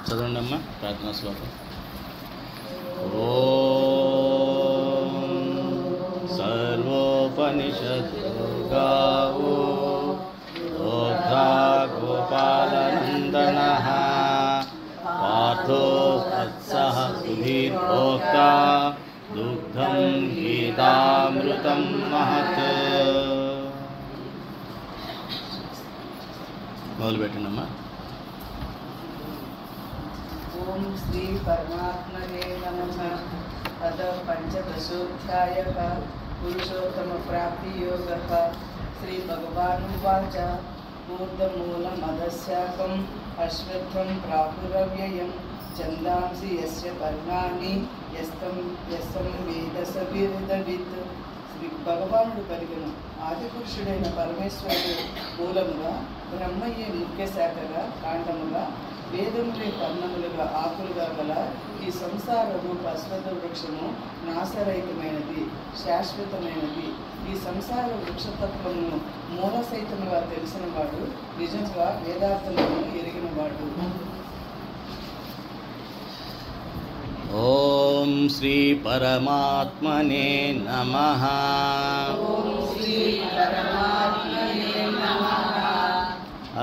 చదవండి అమ్మా ప్రార్థనా శ్లోకం. ఓం సర్వోపనిషద్దు గావో దోగ్ధా గోపాలనందనః పార్థో వత్సః సుధీర్భోక్తా దుగ్ధం గీతామృతం మహత్. మొదలుపెట్టండమ్మా. ఓం శ్రీ పరమాత్మనే నమః. అథ పంచదశోధ్యాయః పురుషోత్తమ ప్రాప్తి యోగః. శ్రీ భగవానువాచ ఊర్ధమూలమధశాఖం అశ్వత్థం ప్రాపురవ్యయం ఛందాంసి యస్య పర్ణాని యస్తం వేద స వేదవిత్. శ్రీ భగవానుడు పలికెను, ఆదిపురుషుడైన పరమేశ్వరుడు మూలముగా, బ్రహ్మయ్యే ముఖ్య శాఖగా, కాండముగా, వేదములే పర్ణములుగా, ఆకులుగా గల ఈ సంసార రూప అశ్వత్థ వృక్షము నాశరహితమైనది, శాశ్వతమైనది. ఈ సంసార వృక్షతత్వమును మూల సహితముగా తెలిసినవాడు నిజంగా వేదార్థములను ఎరిగినవాడు. ఓం శ్రీ పరమాత్మనే నమః.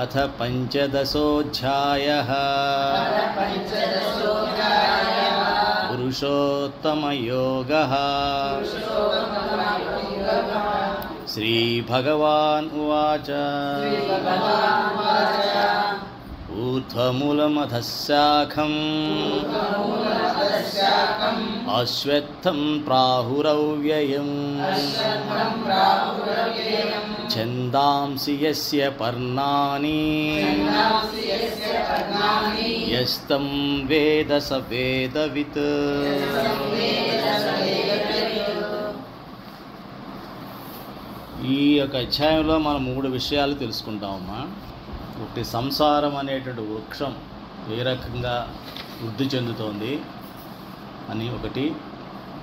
అథ పంచదశోధ్యాయః పురుషోత్తమయోగః. శ్రీభగవాన్ ఉవాచ ఊర్ధ్వమూలమధశాఖం అశ్వత్థం ప్రాహురవ్యయం ఛందాంసి యస్య పర్ణాని యస్తం వేద స వేదవిత్. ఈ యొక్క అధ్యాయంలో మనం 3 విషయాలు తెలుసుకుంటామమ్మా. ఒకటి, సంసారం అనేటువంటి వృక్షం ఏ రకంగా వృద్ధి చెందుతోంది అని ఒకటి.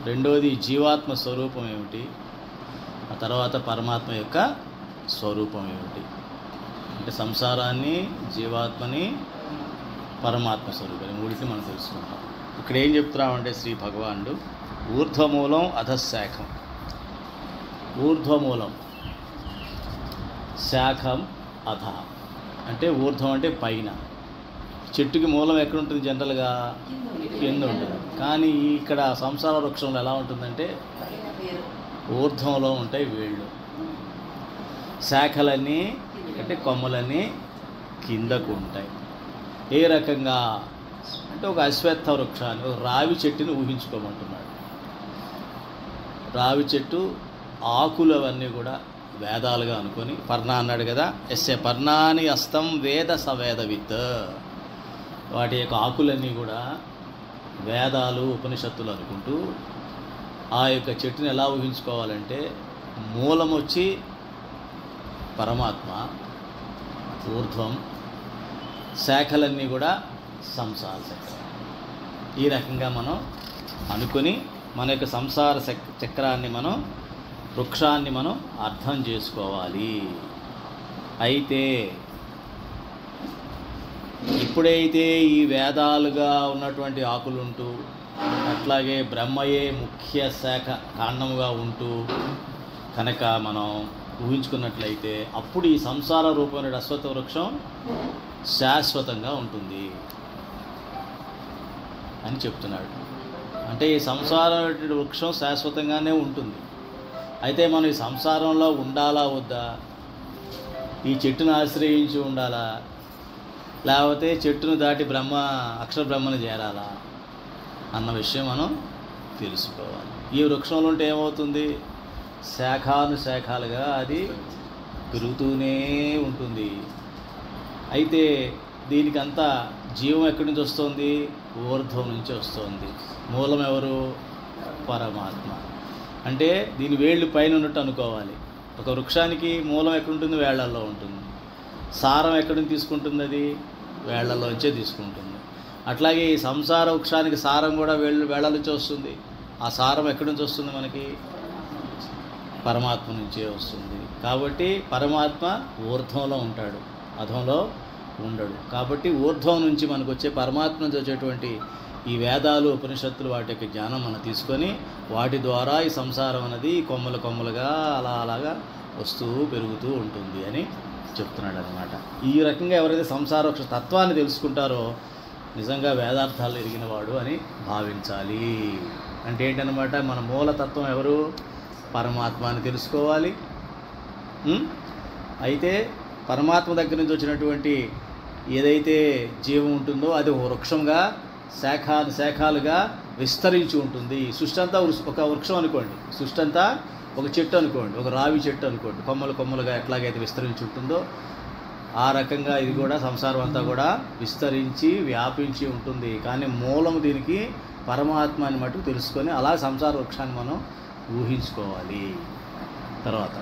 రెండవది, జీవాత్మ స్వరూపం ఏమిటి. ఆ తర్వాత పరమాత్మ యొక్క స్వరూపం ఏమిటి. అంటే సంసారాన్ని, జీవాత్మని, పరమాత్మ స్వరూపం, మూడింటిని మనం తెలుసుకుంటాం. ఇక్కడ ఏం చెప్తున్నామంటే శ్రీ భగవానుడు ఊర్ధ్వమూలం అధశాఖం. ఊర్ధ్వమూలం, శాఖం అధ. అంటే ఊర్ధ్వం అంటే పైన. చెట్టుకి మూలం ఎక్కడ ఉంటుంది? జనరల్గా కింద ఉంటుంది. కానీ ఇక్కడ సంసార వృక్షంలో ఎలా ఉంటుందంటే ఊర్ధ్వంలో ఉంటాయి వేళ్ళు. శాఖలన్నీ అంటే కొమ్మలన్నీ కిందకు ఉంటాయి. ఏ రకంగా అంటే ఒక అశ్వత్థ వృక్షాన్ని, ఒక రావి చెట్టుని ఊహించుకోమంటున్నాడు. రావి చెట్టు ఆకులు అవన్నీ కూడా వేదాలుగా అనుకొని, పర్ణ అన్నాడు కదా, ఎస్య పర్ణాని అస్తం వేద సవేదవిత్. వాటి యొక్క ఆకులన్నీ కూడా వేదాలు, ఉపనిషత్తులు అనుకుంటూ ఆ యొక్క చెట్టుని ఎలా ఊహించుకోవాలంటే మూలం వచ్చి పరమాత్మ, ఊర్ధ్వం, శాఖలన్నీ కూడా సంసార చక్రం. ఈ రకంగా మనం అనుకొని మన యొక్క సంసార చక్రాన్ని మనం, వృక్షాన్ని మనం అర్థం చేసుకోవాలి. అయితే ఇప్పుడైతే ఈ వేదాలుగా ఉన్నటువంటి ఆకులుంటూ, అట్లాగే బ్రహ్మయే ముఖ్య శాఖ కాండముగా ఉంటూ కనుక మనం ఊహించుకున్నట్లయితే అప్పుడు ఈ సంసార రూపమైన అశ్వత్థ వృక్షం శాశ్వతంగా ఉంటుంది అని చెప్తున్నాడు. అంటే ఈ సంసార వృక్షం శాశ్వతంగానే ఉంటుంది. అయితే మనం ఈ సంసారంలో ఉండాలా వద్దా? ఈ చెట్టును ఆశ్రయించి ఉండాలా, లేకపోతే చెట్టును దాటి అక్షర బ్రహ్మను చేరాలా అన్న విషయం మనం తెలుసుకోవాలి. ఈ వృక్షంలో ఉంటే ఏమవుతుంది? శాఖానుశాఖాలుగా అది పెరుగుతూనే ఉంటుంది. అయితే దీనికంతా జీవం ఎక్కడి నుంచి వస్తుంది? ఊర్ధ్వం నుంచి వస్తుంది. మూలం ఎవరు? పరమాత్మ. అంటే దీని వేళ్ళు పైన ఉన్నట్టు అనుకోవాలి. ఒక వృక్షానికి మూలం ఎక్కడుంటుంది? వేళ్లల్లో ఉంటుంది. సారం ఎక్కడి నుంచి తీసుకుంటుంది? అది వేళ్లలోంచే తీసుకుంటుంది. అట్లాగే ఈ సంసార వృక్షానికి సారం కూడా వేళ్ల నుంచి వస్తుంది. ఆ సారం ఎక్కడి నుంచి వస్తుంది? మనకి పరమాత్మ నుంచే వస్తుంది. కాబట్టి పరమాత్మ ఊర్ధ్వంలో ఉంటాడు, అధంలో ఉండడు. కాబట్టి ఊర్ధ్వం నుంచి మనకు వచ్చే పరమాత్మ నుంచి వచ్చేటువంటి ఈ వేదాలు ఉపనిషత్తులు వాటి యొక్క జ్ఞానం మనం తీసుకొని వాటి ద్వారా ఈ సంసారం అనేది కొమ్మలు కొమ్మలుగా అలాగా వస్తూ పెరుగుతూ ఉంటుంది అని చెప్తున్నాడు అనమాట. ఈ రకంగా ఎవరైతే సంసార తత్వాన్ని తెలుసుకుంటారో నిజంగా వేదార్థాలు ఎరిగిన వాడు అని భావించాలి. అంటే ఏంటనమాట, మన మూలతత్వం ఎవరు? పరమాత్మ అని తెలుసుకోవాలి. అయితే పరమాత్మ దగ్గర నుంచి వచ్చినటువంటి ఏదైతే జీవం ఉంటుందో అది ఒక వృక్షంగా శాఖాలుగా విస్తరించి ఉంటుంది. సృష్టి అంతా ఒక వృక్షం అనుకోండి, సృష్టి అంతా ఒక చెట్టు అనుకోండి, ఒక రావి చెట్టు అనుకోండి, కొమ్మలుగా ఎట్లాగైతే విస్తరించి ఉంటుందో ఆ రకంగా ఇది కూడా సంసారం అంతా కూడా విస్తరించి వ్యాపించి ఉంటుంది. కానీ మూలం దీనికి పరమాత్మ అని మటుకు తెలుసుకొని అలా సంసార వృక్షాన్ని మనం ఊహించుకోవాలి. తర్వాత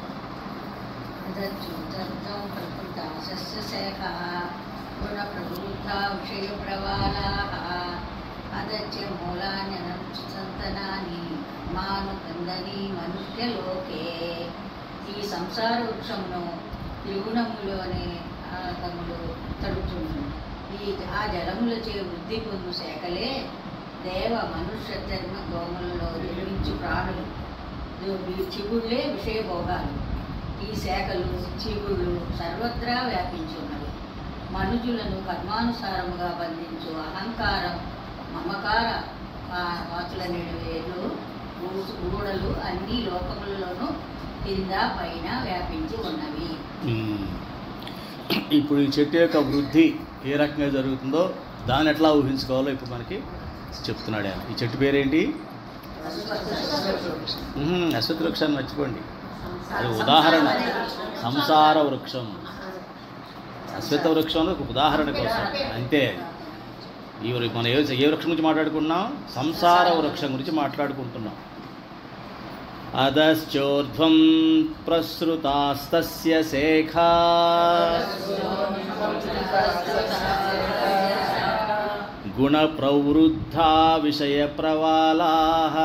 ఈ సంసార వృక్షమును త్రిగుణములోనే తములు తడుచుండు. ఆ జలములచే వృద్ధి పొందు శాఖలే దేవ మనుష్య జన్మ గోములలో జన్మించు ప్రాణులు. చిగుళ్ళే విషయభోగాలు. ఈ శాఖలు చిగుళ్ళు సర్వత్రా వ్యాపించి ఉన్నవి. మనుజులను కర్మానుసారముగా బంధించు అహంకారం, మమకార వాచులనేడు వేలు ఊడలు అన్ని లోకములలోనూ కింద పైన వ్యాపించి ఉన్నవి. ఇప్పుడు ఈ చెట్టు యొక్క వృద్ధి ఏ రకంగా జరుగుతుందో దాన్ని ఎట్లా ఊహించుకోవాలో ఇప్పుడు మనకి చెప్తున్నాడు ఆయన. ఈ చెట్టు పేరేంటి? అశ్వత్థ వృక్షాన్ని మర్చిపోండి, అది ఉదాహరణ. సంసార వృక్షం, అశ్వత్థ వృక్షం ఒక ఉదాహరణ కోసం అంతే. మనం ఏ వృక్షం గురించి మాట్లాడుకుంటున్నాం? సంసార వృక్షం గురించి మాట్లాడుకుంటున్నాం. అధశ్చోర్ధ్వం ప్రసృతాస్తస్య శేఖా గుణ ప్రవృద్ధా విషయ ప్రవాలాః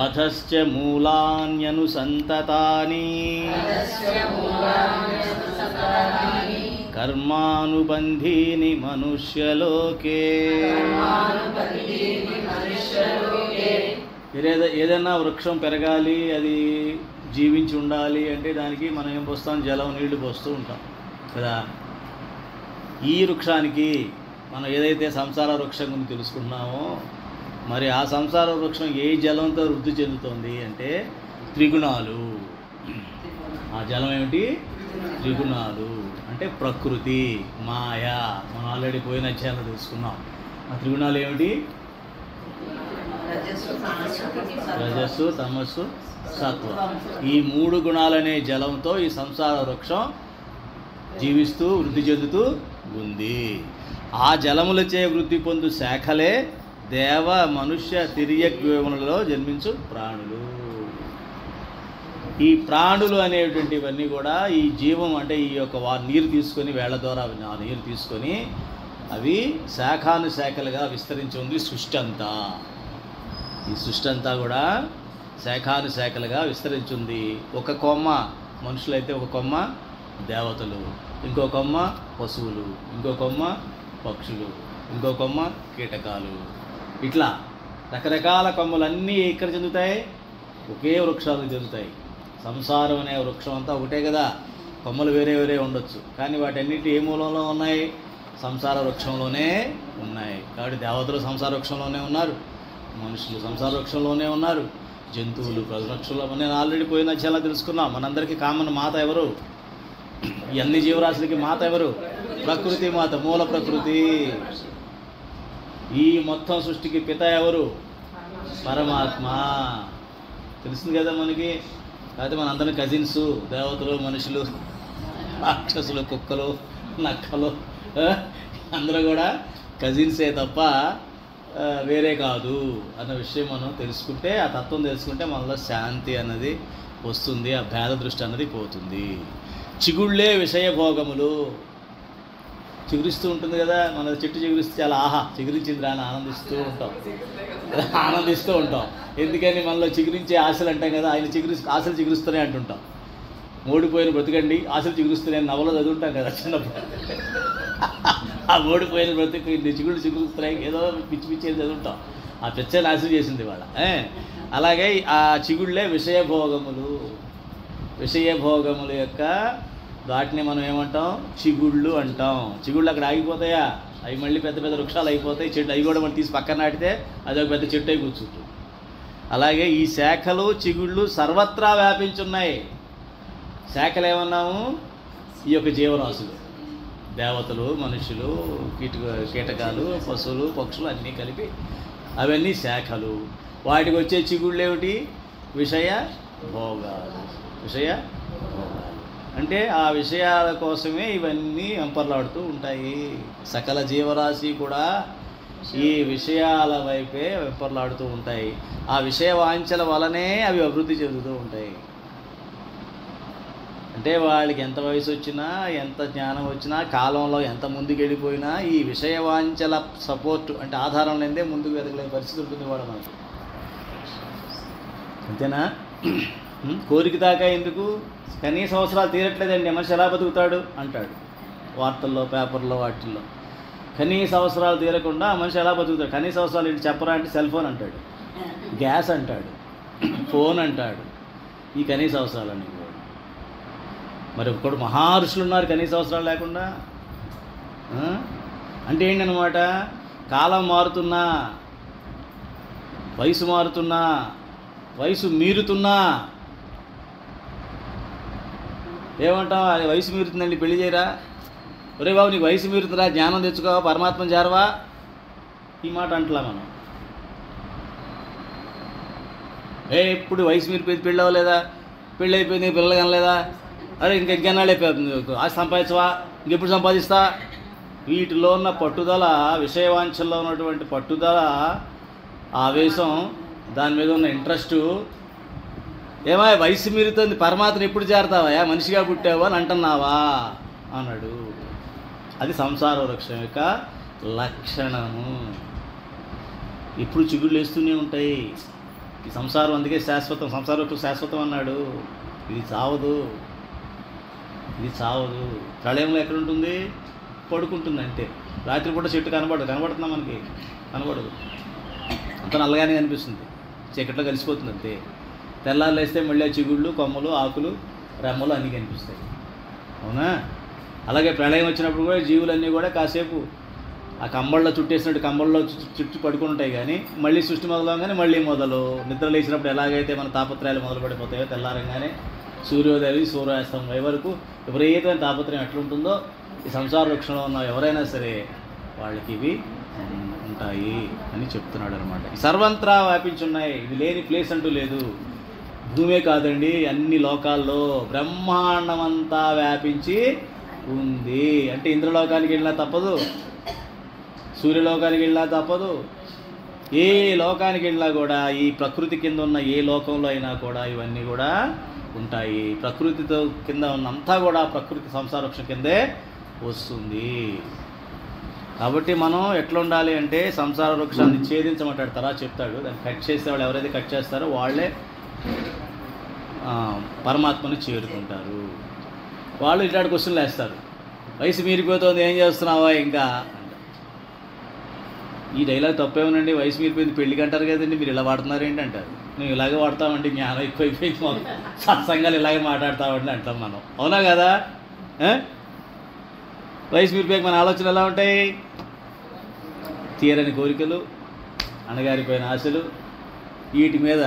అధశ్చ మూలాన్యనుసంతతాని కర్మానుబంధీని మనుష్యలోకే. ఏదైనా వృక్షం పెరగాలి, అది జీవించి ఉండాలి అంటే దానికి మనం ఏం పోస్తాం? జలం, నీళ్లు పోస్తూ ఉంటాం కదా. ఈ వృక్షానికి మనం ఏదైతే సంసార వృక్షం గురించి తెలుసుకున్నామో మరి ఆ సంసార వృక్షం ఏ జలంతో వృద్ధి చెందుతుంది అంటే త్రిగుణాలు. ఆ జలం ఏమిటి? త్రిగుణాలు. అంటే ప్రకృతి, మాయ. మనం ఆల్రెడీ పోయిన అధ్యాయంలో తెలుసుకున్నాం. ఆ త్రిగుణాలు ఏమిటి? రజస్సు, తమస్సు, సత్వం. ఈ మూడు గుణాలనే జలంతో ఈ సంసార వృక్షం జీవిస్తూ వృద్ధి చెందుతూ ఉంది. ఆ జలములచే వృద్ధి పొందు శాఖలే దేవ మనుష్య తిర్యగ్వేములలో జన్మించు ప్రాణులు. ఈ ప్రాణులు అనేటువంటివన్నీ కూడా ఈ జీవం అంటే ఈ యొక్క నీరు తీసుకొని వేళ్ల ద్వారా ఆ నీరు తీసుకొని అవి శాఖానుశాఖలుగా విస్తరించి ఉంది సృష్టి అంతా. ఈ సృష్టి అంతా కూడా శాఖానుశాఖలుగా విస్తరించింది. ఒక కొమ్మ మనుషులైతే, ఒక కొమ్మ దేవతలు, ఇంకో కొమ్మ పశువులు, ఇంకో కొమ్మ పక్షులు, ఇంకో కొమ్మ కీటకాలు. ఇట్లా రకరకాల కొమ్మలన్నీ ఎక్కడ చెందుతాయి? ఒకే వృక్షాలకు చెందుతాయి. సంసారం అనే వృక్షం అంతా ఒకటే కదా. కొమ్మలు వేరే వేరే ఉండొచ్చు, కానీ వాటన్నిటి ఏ మూలంలో ఉన్నాయి? సంసార వృక్షంలోనే ఉన్నాయి. కాబట్టి దేవతలు సంసార వృక్షంలోనే ఉన్నారు, మనుషులు సంసార వృక్షంలోనే ఉన్నారు, జంతువులు వృక్షంలో. నేను ఆల్రెడీ పోయిన చాలా తెలుసుకున్నాం. మనందరికీ కామన్ మాత ఎవరు? ఈ అన్ని జీవరాశులకి మాత ఎవరు? ప్రకృతి మాత, మూల ప్రకృతి. ఈ మొత్తం సృష్టికి పిత ఎవరు? పరమాత్మ. తెలుస్తుంది కదా మనకి. అయితే మనందరం కజిన్స్, దేవతలు, మనుషులు, రాక్షసులు, కుక్కలు, నక్కలు అందరూ కూడా కజిన్సే తప్ప వేరే కాదు అన్న విషయం మనం తెలుసుకుంటే, ఆ తత్వం తెలుసుకుంటే మనలో శాంతి అన్నది వస్తుంది, ఆ భేద దృష్టి అన్నది పోతుంది. చిగుళ్ళే విషయభోగములు. చిగురిస్తూ ఉంటుంది కదా, మన చెట్టు చిగురిస్తే చాలా ఆహా చిగురించింది అని ఆనందిస్తూ ఉంటాం. ఎందుకని మనలో చిగురించే ఆశలు అంటాం కదా, ఆయన ఆశలు చిగురిస్తూనే అంటుంటాం. ఓడిపోయిన బ్రతికండి ఆశలు చిగురుస్తున్నాయి నవలో చదువుంటాం కదా చిన్నప్పుడు. ఆ ఓడిపోయిన బ్రతికి చిగుళ్ళు చిగురుస్తున్నాయి ఏదో పిచ్చి పిచ్చి చదువుంటాం. ఆ పిచ్చే నాశనం చేసింది వాళ్ళ. అలాగే ఆ చిగుళ్ళే విషయభోగములు. విషయభోగముల యొక్క వాటిని మనం ఏమంటాం? చిగుళ్ళు అంటాం. చిగుళ్ళు అక్కడ ఆగిపోతాయా? అవి మళ్ళీ పెద్ద పెద్ద వృక్షాలు అయిపోతాయి. చెట్టు అవి కూడా మనం తీసి పక్కన నాటితే అదొక పెద్ద చెట్టు అయి కూర్చుంటుంది. అలాగే ఈ శాఖలు చిగుళ్ళు సర్వత్రా వ్యాపించున్నాయి. శాఖలు ఏమన్నాము? ఈ యొక్క జీవరాశులు, దేవతలు, మనుషులు, కీటకాలు, పశువులు, పక్షులు అన్నీ కలిపి అవన్నీ శాఖలు. వాటికి వచ్చే చిగుళ్ళు ఏమిటి? విషయ భోగాలు. విషయ భోగాలు అంటే ఆ విషయాల కోసమే ఇవన్నీ వెంపర్లాడుతూ ఉంటాయి. సకల జీవరాశి కూడా ఈ విషయాల వైపే వెంపర్లాడుతూ ఉంటాయి. ఆ విషయ వాంఛల వలనే అవి అభివృద్ధి చెందుతూ ఉంటాయి. అంటే వాళ్ళకి ఎంత వయసు వచ్చినా, ఎంత జ్ఞానం వచ్చినా, కాలంలో ఎంత ముందుకు వెళ్ళిపోయినా ఈ విషయవాంఛల సపోర్ట్ అంటే ఆధారం లేదే ముందుకు ఎదగలేని పరిస్థితి ఉంటుంది వాడు మనకి. అంతేనా? కోరిక దాకా ఎందుకు? కనీస అవసరాలు తీరట్లేదండి, మనిషి ఎలా బతుకుతాడు అంటాడు వార్తల్లో, పేపర్లో, వాటిల్లో. కనీస అవసరాలు తీరకుండా మనిషి ఎలా బతుకుతాడు? కనీస అవసరాలు ఏంటి చెప్పరా అంటే సెల్ ఫోన్ అంటాడు, గ్యాస్ అంటాడు, ఫోన్ అంటాడు. ఈ కనీస అవసరాలన్నీ కూడా. మరి ఒకడు మహర్షులు ఉన్నారు కనీస అవసరాలు లేకుండా. అంటే ఏంటనమాట? కాలం మారుతున్నా, వయసు మారుతున్నా, వయసు మీరుతున్నా ఏమంటాం? అది వయసు మీరుతుందండి, పెళ్లి చేయరా? ఒరే బాబు నీకు వయసు మీరుతుందా, జ్ఞానం తెచ్చుకోవా, పరమాత్మను చేరవా? ఈ మాట అంటలా మనం. ఎప్పుడు వయసు మీరిపోయింది, పెళ్ళి అవ్వలేదా, పెళ్ళి అయిపోయింది, పిల్లలు కనలేదా, అరే ఇంకెన్నాళ్ళు అయిపోతుంది, ఆశ సంపాదించవా, ఇంకెప్పుడు సంపాదిస్తా? వీటిలో ఉన్న పట్టుదల, విషయవాంఛల్లో ఉన్నటువంటి పట్టుదల, ఆవేశం, దాని మీద ఉన్న ఇంట్రెస్టు. ఏమా వయసు మీరుతుంది, పరమాత్మను ఎప్పుడు చేరతావా, మనిషిగా పుట్టావా అని అంటున్నావా అన్నాడు. అది సంసార వృక్షం యొక్క లక్షణము. ఇప్పుడు చిగుళ్ళు వేస్తూనే ఉంటాయి. ఈ సంసారం అందుకే శాశ్వతం, సంసార వృక్షం శాశ్వతం అన్నాడు. ఇది చావదు, ఇది చావదు. ప్రళయంలో ఎక్కడుంటుంది? పడుకుంటుంది అంతే. రాత్రిపూట చెట్టు కనబడుతుందా మనకి? కనబడదు. అంత నల్లగానే కనిపిస్తుంది, చీకట్లో కలిసిపోతుంది అంతే. తెల్లారు లేస్తే మళ్ళీ చిగుళ్ళు, కొమ్మలు, ఆకులు, రెమ్మలు అన్నీ కనిపిస్తాయి. అవునా? అలాగే ప్రళయం వచ్చినప్పుడు కూడా జీవులన్నీ కూడా కాసేపు ఆ కంబళ్ళలో చుట్టేసినట్టు కంబళ్ళలో చుట్టూ పడుకుని ఉంటాయి. కానీ మళ్ళీ సృష్టి మొదలవగానే మళ్ళీ మొదలు. నిద్ర లేచినప్పుడు ఎలాగైతే మన తాపత్రయాలు మొదలు పడిపోతాయో, తెల్లారంగానే సూర్యోదయం సూర్యాస్తం అయ్యే వరకు విపరీతమైన తాపత్రయం ఎట్లుంటుందో, ఈ సంసార వృక్షంలో ఉన్న ఎవరైనా సరే వాళ్ళకి ఇవి ఉంటాయి అని చెప్తున్నాడు అనమాట. సర్వంత్రా వ్యాపించున్నాయి, ఇవి లేని ప్లేస్ అంటూ లేదు. భూమే కాదండి, అన్ని లోకాల్లో బ్రహ్మాండమంతా వ్యాపించి ఉంది. అంటే ఇంద్రలోకానికి వెళ్ళినా తప్పదు, సూర్యలోకానికి వెళ్ళినా తప్పదు, ఏ లోకానికి వెళ్ళినా కూడా ఈ ప్రకృతి కింద ఉన్న ఏ లోకంలో అయినా కూడా ఇవన్నీ కూడా ఉంటాయి. ప్రకృతితో కింద ఉన్నంతా కూడా ప్రకృతి సంసార వృక్షం కిందే వస్తుంది. కాబట్టి మనం ఎట్లా ఉండాలి అంటే సంసార వృక్షాన్ని ఛేదించమంటాడు, తర్వాత చెప్తాడు. దాన్ని కట్ చేసేవాళ్ళు ఎవరైతే కట్ చేస్తారో వాళ్ళే పరమాత్మని చేరుకుంటారు. వాళ్ళు ఇట్లాంటి క్వశ్చన్లు వేస్తారు, వయసు మీరిపోతుంది ఏం చేస్తున్నావా ఇంకా. ఈ డైలాగ్ తప్పేమోనండి, వయసు మీరిపోయింది పెళ్ళికి అంటారు కదండి, మీరు ఇలా వాడుతున్నారు ఏంటి అంటారు. మేము ఇలాగే వాడతామండి, జ్ఞానం ఎక్కువైపోయింది మాకు, సత్సంగాలు ఇలాగే మాట్లాడతామండి అంటాం మనం. అవునా కదా? వయసు మీరిపోయాక మన ఆలోచనలు ఎలా ఉంటాయి? తీరని కోరికలు, అణగారిపోయిన ఆశలు, వీటి మీద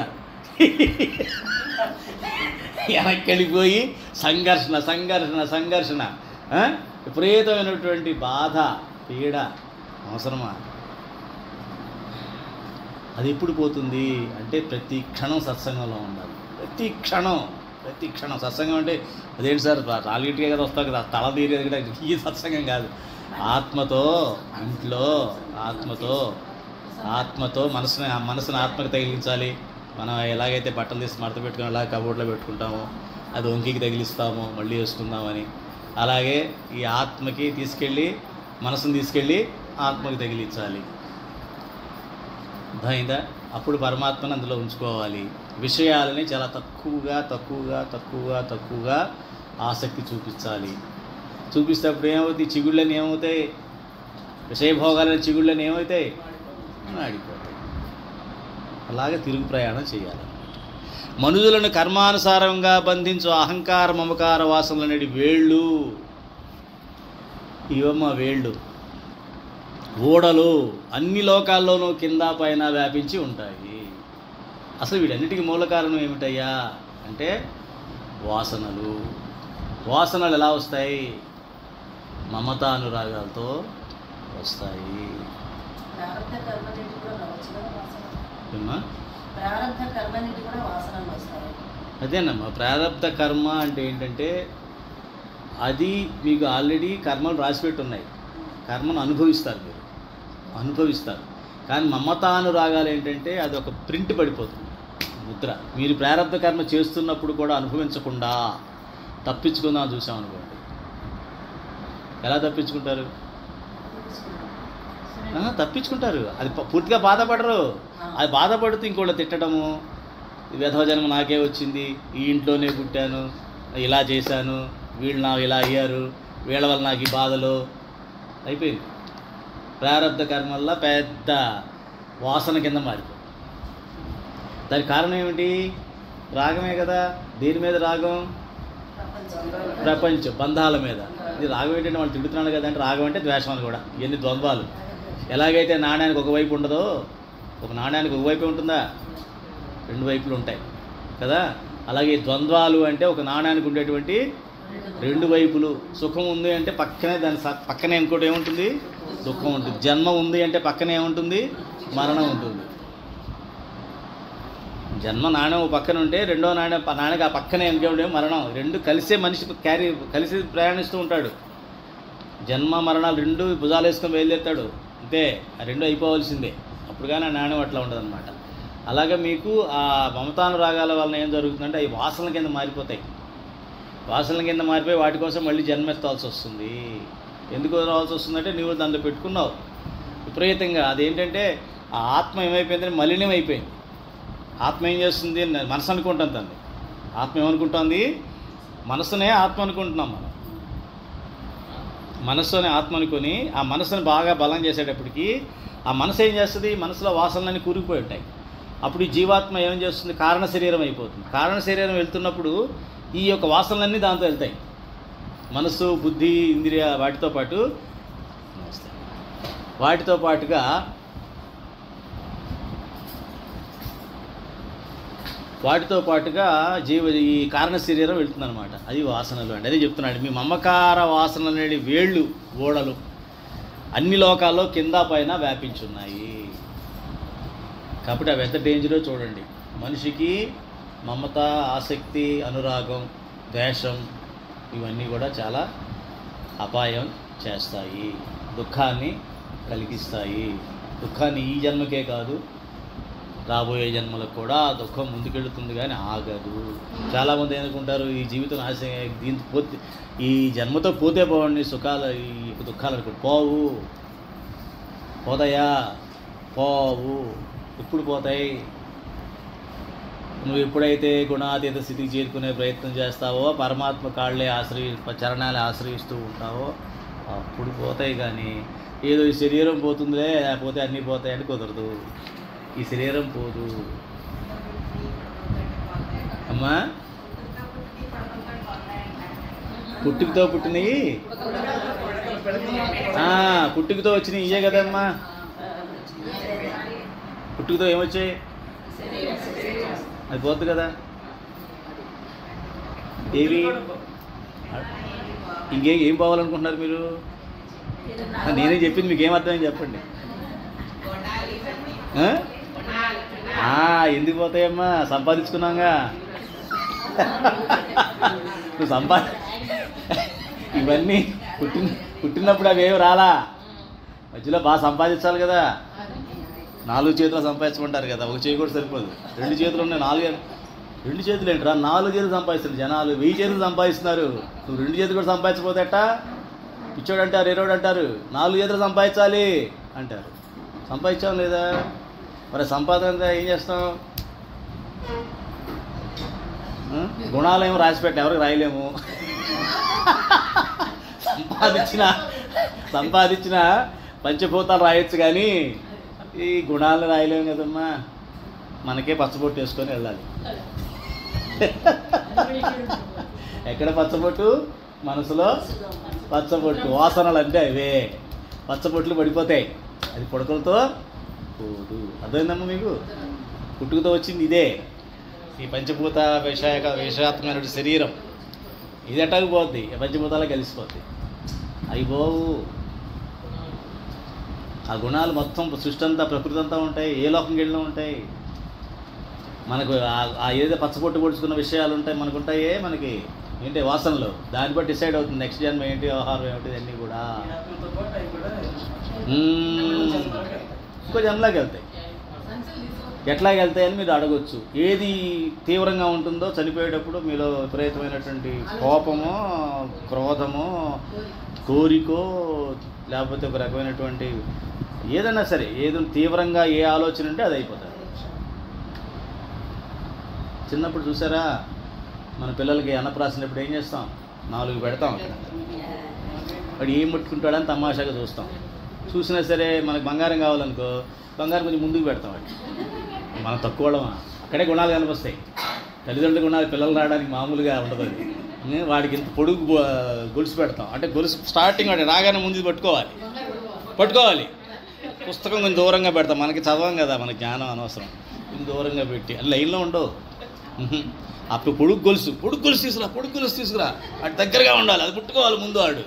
వెనక్కి వెళ్ళిపోయి సంఘర్షణ సంఘర్షణ సంఘర్షణ, విపరీతమైనటువంటి బాధ, పీడ. అవసరమా? అది ఎప్పుడు పోతుంది అంటే ప్రతి క్షణం సత్సంగంలో ఉండాలి. ప్రతి క్షణం సత్సంగం అంటే అదేంటి సార్ రాలిగిటికే కదా వస్తావు కదా, తల తీరేది కూడా, ఈ సత్సంగం కాదు. ఆత్మతో ఇంట్లో ఆత్మతో మనసుని ఆత్మకి తగిలించాలి. మనం ఎలాగైతే బట్టలు తీసి మడత పెట్టుకుని అలా కబోర్డ్లో పెట్టుకుంటామో, అది వంకికి తగిలిస్తామో మళ్ళీ వేసుకుందామని, అలాగే ఈ ఆత్మకి మనసుని తీసుకెళ్ళి ఆత్మకి తగిలించాలి. అర్థమైందా? అప్పుడు పరమాత్మను అందులో ఉంచుకోవాలి. విషయాలని చాలా తక్కువగా ఆసక్తి చూపించాలి. చూపిస్తే అప్పుడు ఏమవుతాయి? చిగుళ్ళని ఏమవుతాయి? విషయభోగాలని చిగుళ్ళని ఏమవుతాయి? ఆడిపోతాయి. అలాగే తిరుగు ప్రయాణం చేయాలి. మనుషులను కర్మానుసారంగా బంధించు అహంకార మమకార వాసనలు అనేవి వేళ్ళు. ఇవమ్మ వేళ్ళు. ఓడలు అన్ని లోకాల్లోనూ కింద పైన వ్యాపించి ఉంటాయి. అసలు వీటన్నిటికీ మూల కారణం ఏమిటయ్యా అంటే వాసనలు. వాసనలు ఎలా వస్తాయి? మమతానురాగాలతో వస్తాయి. ప్రారంభ కర్మ నుండి కూడా రావచ్చు కదా వాసన. ఏమ్మా? ప్రారంభ కర్మ నుండి కూడా వాసనలు వస్తాయి. అదేనమ్మా, ప్రారబ్ధ కర్మ అంటే ఏంటంటే అది మీకు ఆల్రెడీ కర్మలు రాసిపెట్టి ఉన్నాయి. కర్మను అనుభవిస్తారు, మీరు అనుభవిస్తారు. కానీ మమతానురాగాలు ఏంటంటే అది ఒక ప్రింట్ పడిపోతుంది, ముద్ర. మీరు ప్రారబ్ధ కర్మ చేస్తున్నప్పుడు కూడా అనుభవించకుండా తప్పించుకుందాం చూసామనుకోండి, ఎలా తప్పించుకుంటారు? తప్పించుకుంటారు. అది పూర్తిగా బాధపడరు. అది బాధపడుతూ ఇంకోళ్ళు తిట్టడము, వెధవ జన్మ నాకే వచ్చింది, ఈ ఇంట్లోనే పుట్టాను, ఇలా చేశాను, వీళ్ళు నాకు ఇలా అయ్యారు, వీళ్ళ వల్ల నాకు ఈ బాధలు అయిపోయింది. ప్రారబ్ధ కర్మ వల్ల పెద్ద వాసన కింద మారిపోయింది. దానికి కారణం ఏమిటి? రాగమే కదా. దేని మీద రాగం? ప్రపంచం, బంధాల మీద. ఇది రాగం ఏంటంటే వాళ్ళు తిడుతున్నాడు కదా అంటే రాగం అంటే ద్వేషం అని కూడా. ఇవన్నీ ద్వంద్వాలు. ఎలాగైతే నాణ్యానికి ఒకవైపు ఉండదో, ఒక నాణ్యానికి ఒకవైపే ఉంటుందా? రెండు వైపులు ఉంటాయి కదా. అలాగే ద్వంద్వాలు అంటే ఒక నాణ్యానికి ఉండేటువంటి రెండు వైపులు. సుఖం ఉంది అంటే పక్కనే దాని పక్కనే ఇంకోటి ఏముంటుంది? దుఃఖం ఉంటుంది. జన్మ ఉంది అంటే పక్కనే ఏముంటుంది? మరణం ఉంటుంది. జన్మ నాణ్యం పక్కన ఉంటే రెండో నాణ్యకి ఆ పక్కనే ఇంకేమిటో మరణం. రెండు కలిసే మనిషి కలిసి ప్రయాణిస్తూ ఉంటాడు. జన్మ మరణాలు రెండు భుజాలు వేసుకొని బయలుదేరుతాడు అంతే. ఆ రెండు అయిపోవలసిందే. అప్పుడు కానీ ఆ నాణ్యం అట్లా ఉండదు అనమాట. అలాగే మీకు ఆ మమతానురాగాల వలన ఏం జరుగుతుందంటే అవి వాసనల కింద మారిపోతాయి. వాసనల కింద మారిపోయి వాటి కోసం మళ్ళీ జన్మెత్తాల్సి వస్తుంది. ఎందుకు రావాల్సి వస్తుందంటే నువ్వు దాంట్లో పెట్టుకున్నావు విపరీతంగా. అదేంటంటే ఆ ఆత్మ ఏమైపోయిందంటే మలినం అయిపోయింది. ఆత్మ ఏం చేస్తుంది? మనసు అనుకుంటుంది. దాన్ని ఆత్మ ఏమనుకుంటుంది? మనసునే ఆత్మ అనుకుంటున్నాం మనం. మనస్సు అనే ఆత్మ అనుకొని ఆ మనసుని బాగా బలం చేసేటప్పటికి ఆ మనసు ఏం చేస్తుంది? మనసులో వాసనలన్నీ కూరుకుపోయి ఉంటాయి. అప్పుడు ఈ జీవాత్మ ఏం చేస్తుంది? కారణ శరీరం అయిపోతుంది. కారణ శరీరం వెళ్తున్నప్పుడు ఈ యొక్క వాసనలన్నీ దాంతో వెళ్తాయి. మనసు, బుద్ధి, ఇంద్రియ వాటితో పాటుగా ఈ కారణ శరీరం వెళ్తుందన్నమాట. అది వాసనలు అండి. అదే చెప్తున్నాడు. మీ మమకార వాసనలు అనేవి వేళ్ళు, ఓడలు అన్ని లోకాల్లో కింద పైన వ్యాపించున్నాయి. కాబట్టి అవి ఎంత డేంజరో చూడండి. మనిషికి మమత, ఆసక్తి, అనురాగం, ద్వేషం ఇవన్నీ కూడా చాలా అపాయం చేస్తాయి, దుఃఖాన్ని కలిగిస్తాయి. దుఃఖాన్ని ఈ జన్మకే కాదు, రాబోయే జన్మలకు కూడా ఆ దుఃఖం ముందుకెళ్తుంది కానీ ఆగదు. చాలామంది అనుకుంటారు ఈ జీవితం దీంతో పోతే, ఈ జన్మతో పోతే పోవండి సుఖాలు, ఈ దుఃఖాలు అనుకో పోతాయా? పోవు. ఎప్పుడు పోతాయి? నువ్వు ఎప్పుడైతే గుణాతీత స్థితికి చేరుకునే ప్రయత్నం చేస్తావో, పరమాత్మ కాళ్ళే చరణాలే ఆశ్రయిస్తూ ఉంటావో అప్పుడు పోతాయి. కానీ ఏదో ఈ శరీరం పోతుందిలే, లేకపోతే అన్నీ పోతాయని కుదరదు. ఈ శరీరం పోదు అమ్మా. పుట్టుకతో పుట్టినవి, పుట్టుకతో వచ్చినవి ఇవే కదమ్మా. పుట్టుకతో ఏమొచ్చాయి? అది పోద్దు కదా. ఏవి ఏం పోవాలనుకుంటున్నారు మీరు? నేనే చెప్పింది మీకు ఏం అర్థమైంది చెప్పండి. ఎందుకు పోతాయమ్మా? సంపాదించుకున్నాగా. నువ్వు ఇవన్నీ పుట్టినప్పుడు అవి ఏమి రాలా, మధ్యలో బాగా సంపాదించాలి కదా. 4 చేతులు సంపాదించుకుంటారు కదా, ఒక చేయి కూడా సరిపోదు. 2 చేతులు ఉన్నాయి, 2 చేతులు ఏంటరా? 4 చేతులు సంపాదిస్తారు జనాలు. 1000 చేతులు సంపాదిస్తున్నారు. నువ్వు 2 చేతులు కూడా సంపాదించకపోతేట పిచ్చోడు అంటారు, ఎరోడు అంటారు. 4 చేతులు సంపాదించాలి అంటారు. సంపాదించాం లేదా? మరి సంపాదన ఏం చేస్తాం? గుణాలు ఏమో రాసి పెట్టిన ఎవరికి రాయలేము. సంపాదించిన పంచభూతాలు రాయొచ్చు కానీ ఈ గుణాలను రాయలేము కదమ్మా. మనకే పచ్చబొట్టు వేసుకొని వెళ్ళాలి. ఎక్కడ పచ్చబొట్టు? మనసులో పచ్చబొట్టు. వాసనలు అంటే అవే పచ్చబొట్లు పడిపోతాయి. అది పుడకలతో పోదు. అర్థమైందమ్మా మీకు? పుట్టుకతో వచ్చింది ఇదే. ఈ పంచభూత విషయాత్మకమైన శరీరం ఇది ఎట్టాకు పోద్ది, పంచభూతాలు కలిసిపోద్ది. అవి పోవు. ఆ గుణాలు మొత్తం సృష్టి అంతా ప్రకృతి అంతా ఉంటాయి. ఏ లోకంకి వెళ్ళినా ఉంటాయి. మనకు ఏదో పచ్చబొట్టు పొడుచుకున్న విషయాలు ఉంటాయి మనకుంటాయే. మనకి ఏంటి వాసనలు, దాన్ని బట్టి డిసైడ్ అవుతుంది నెక్స్ట్ జన్మ ఏంటి, వ్యవహారం ఏమిటి, అన్నీ కూడా ఇంకో జన్మలాకి వెళ్తాయి. ఎట్లాగ వెళ్తాయని మీరు అడగొచ్చు. ఏది తీవ్రంగా ఉంటుందో చనిపోయేటప్పుడు మీలో విపరీతమైనటువంటి కోపమో, క్రోధమో, కోరికో, లేకపోతే ఒక రకమైనటువంటి ఏదైనా సరే, ఏదో తీవ్రంగా ఏ ఆలోచన ఉంటే అది అయిపోతుంది. చిన్నప్పుడు చూసారా, మన పిల్లలకి అన్నప్రాసినప్పుడు ఏం చేస్తాం? 4 పెడతాం. అక్కడ వాడు ఏం ముట్టుకుంటాడని తమాషాగా చూస్తాం. చూసినా సరే మనకు బంగారం కావాలనుకో, బంగారం కొంచెం ముందుకు పెడతాం. వాడికి మనం తక్కువ వాళ్ళమా? అక్కడే గుణాలు కనిపిస్తాయి. తల్లిదండ్రుల గుణాలు పిల్లలు రావడానికి మామూలుగా ఉండదు. అది వాడికి ఇంత పొడుగు గొలుసు పెడతాం. అంటే గొలుసు స్టార్టింగ్ వాడి రాగానే ముందు పట్టుకోవాలి. పుస్తకం కొంచెం దూరంగా పెడతాం. మనకి చదవం కదా, మన జ్ఞానం అనవసరం. కొంచెం దూరంగా పెట్టి అది లైన్లో ఉండవు. అప్పుడు పొడుగు గొలుసు తీసుకురా వాడి దగ్గరగా ఉండాలి. అది పుట్టుకోవాలి ముందు వాడు.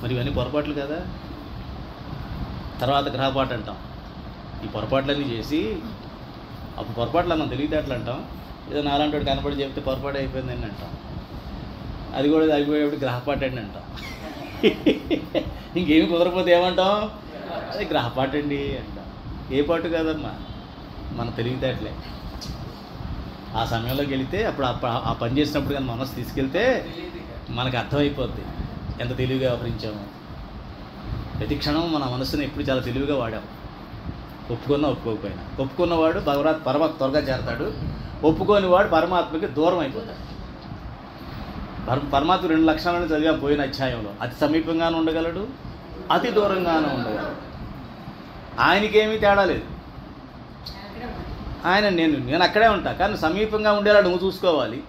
మరి ఇవన్నీ పొరపాట్లు కదా. తర్వాత గ్రహపాటు అంటాం. ఈ పొరపాట్లన్నీ చేసి అప్పుడు పొరపాట్లు మనం తెలివితేటలు అంటాం. ఏదో నాలాంటి వాడు కనపడి చెప్తే పొరపాటు అయిపోయిందని అంటాం. అది కూడా అయిపోయేప్పుడు గ్రహపాటు అండి అంటాం. ఇంకేమి కుదరకపోతే ఏమంటాం? అది గ్రహపాటు అండి అంటాం. ఏ పాటు కాదమ్మా, మన తెలివితేటలే. ఆ సమయంలోకి వెళితే అప్పుడు ఆ పని చేసినప్పుడు కానీ మనసు తీసుకెళ్తే మనకు అర్థమైపోద్ది ఎంత తెలివిగా వ్యవహరించాము. ప్రతి క్షణం మన మనసుని ఎప్పుడు చాలా తెలివిగా వాడాము. ఒప్పుకున్నా ఒప్పుకోకపోయినా. ఒప్పుకున్నవాడు పరమాత్మ త్వరగా చేరతాడు. ఒప్పుకోని వాడు పరమాత్మకి దూరం అయిపోతాడు. పరమాత్మ 2 లక్షణాలను చదివాం పోయిన అధ్యాయంలో. అతి సమీపంగానూ ఉండగలడు, అతి దూరంగానూ ఉండగలడు. ఆయనకేమీ తేడా లేదు. ఆయన నేను అక్కడే ఉంటా, కానీ సమీపంగా ఉండేలా నువ్వు చూసుకోవాలి,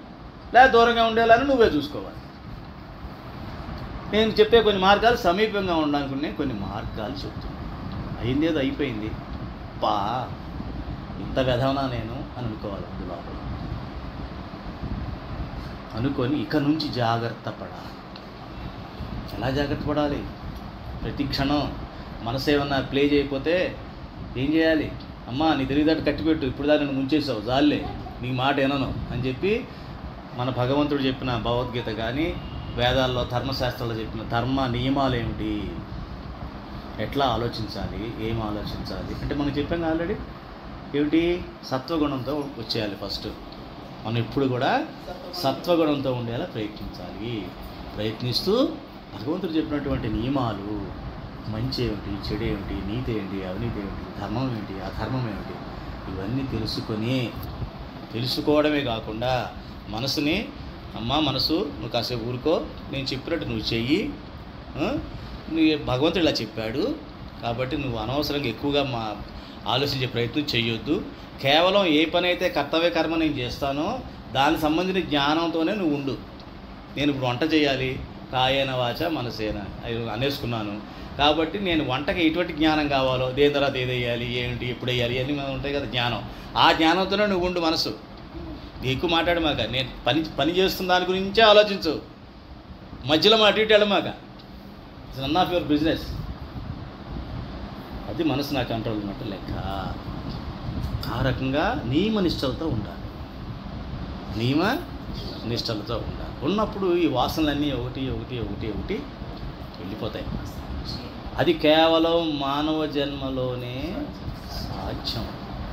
లేదా దూరంగా ఉండేలా నువ్వే చూసుకోవాలి. నేను చెప్పే కొన్ని మార్గాలు సమీపంగా ఉండడానికి కొన్ని మార్గాలు చెప్తున్నాను. అయిందేదో అయిపోయింది, ఇంత వెధవనా నేను అని అనుకోవాలి. అందులో అనుకొని ఇక నుంచి జాగ్రత్త పడాలి. ఎలా జాగ్రత్త పడాలి? ప్రతి క్షణం మనసు ఏమన్నా ప్లే చేయకపోతే ఏం చేయాలి? అమ్మా నీ తెలివితేట కట్టిపెట్టు, ఇప్పుడు దాకా నన్ను ముంచేసావు, జాలే నీ మాట వినను అని చెప్పి మన భగవంతుడు చెప్పిన భగవద్గీత కానీ వేదాల్లో ధర్మశాస్త్రాల్లో చెప్పిన ధర్మ నియమాలు ఏమిటి, ఎట్లా ఆలోచించాలి, ఏం ఆలోచించాలి అంటే మనం చెప్పాం ఆల్రెడీ. ఏమిటి? సత్వగుణంతో వచ్చేయాలి ఫస్ట్. మనం ఎప్పుడు కూడా సత్వగుణంతో ఉండేలా ప్రయత్నించాలి. ప్రయత్నిస్తూ భగవంతుడు చెప్పినటువంటి నియమాలు, మంచి ఏమిటి, చెడు ఏమిటి, నీతి ఏంటి, అవినీతి ఏమిటి, ధర్మం ఏంటి, అధర్మం ఏమిటి, ఇవన్నీ తెలుసుకోవడమే కాకుండా మనసుని, అమ్మా మనసు నువ్వు కాసేపు ఊరుకో, నేను చెప్పినట్టు నువ్వు చెయ్యి, నువ్వు భగవంతుడు ఇలా చెప్పాడు కాబట్టి నువ్వు అనవసరంగా ఎక్కువగా ఆలోచించే ప్రయత్నం చేయొద్దు. కేవలం ఏ పని అయితే కర్తవ్య కర్మ నేను చేస్తానో దానికి సంబంధించిన జ్ఞానంతోనే నువ్వు ఉండు. నేను ఇప్పుడు వంట చేయాలి, కాయేన వాచ మనసేన అనేసుకున్నాను కాబట్టి నేను వంటకి ఎటువంటి జ్ఞానం కావాలో, దేని తర్వాత ఏది వేయాలి, ఏంటి, ఎప్పుడు వేయాలి, ఇవన్నీ మనం ఉంటాయి కదా జ్ఞానం. ఆ జ్ఞానంతోనే నువ్వు ఉండు. మనసు ఎక్కువ మాట్లాడమాక, నేను పని చేస్తున్న దాని గురించే ఆలోచించు. మధ్యలో అటు ఇటు వెళ్ళమాక. It's none of your business. అది మనసు నా కంట్రోల్ ఉన్నట్టు లెక్క. ఆ రకంగా నియమనిష్టలతో ఉండాలి. నియమనిష్టలతో ఉండాలి. ఉన్నప్పుడు ఈ వాసనలన్నీ ఒకటి వెళ్ళిపోతాయి. అది కేవలం మానవ జన్మలోనే సాధ్యం.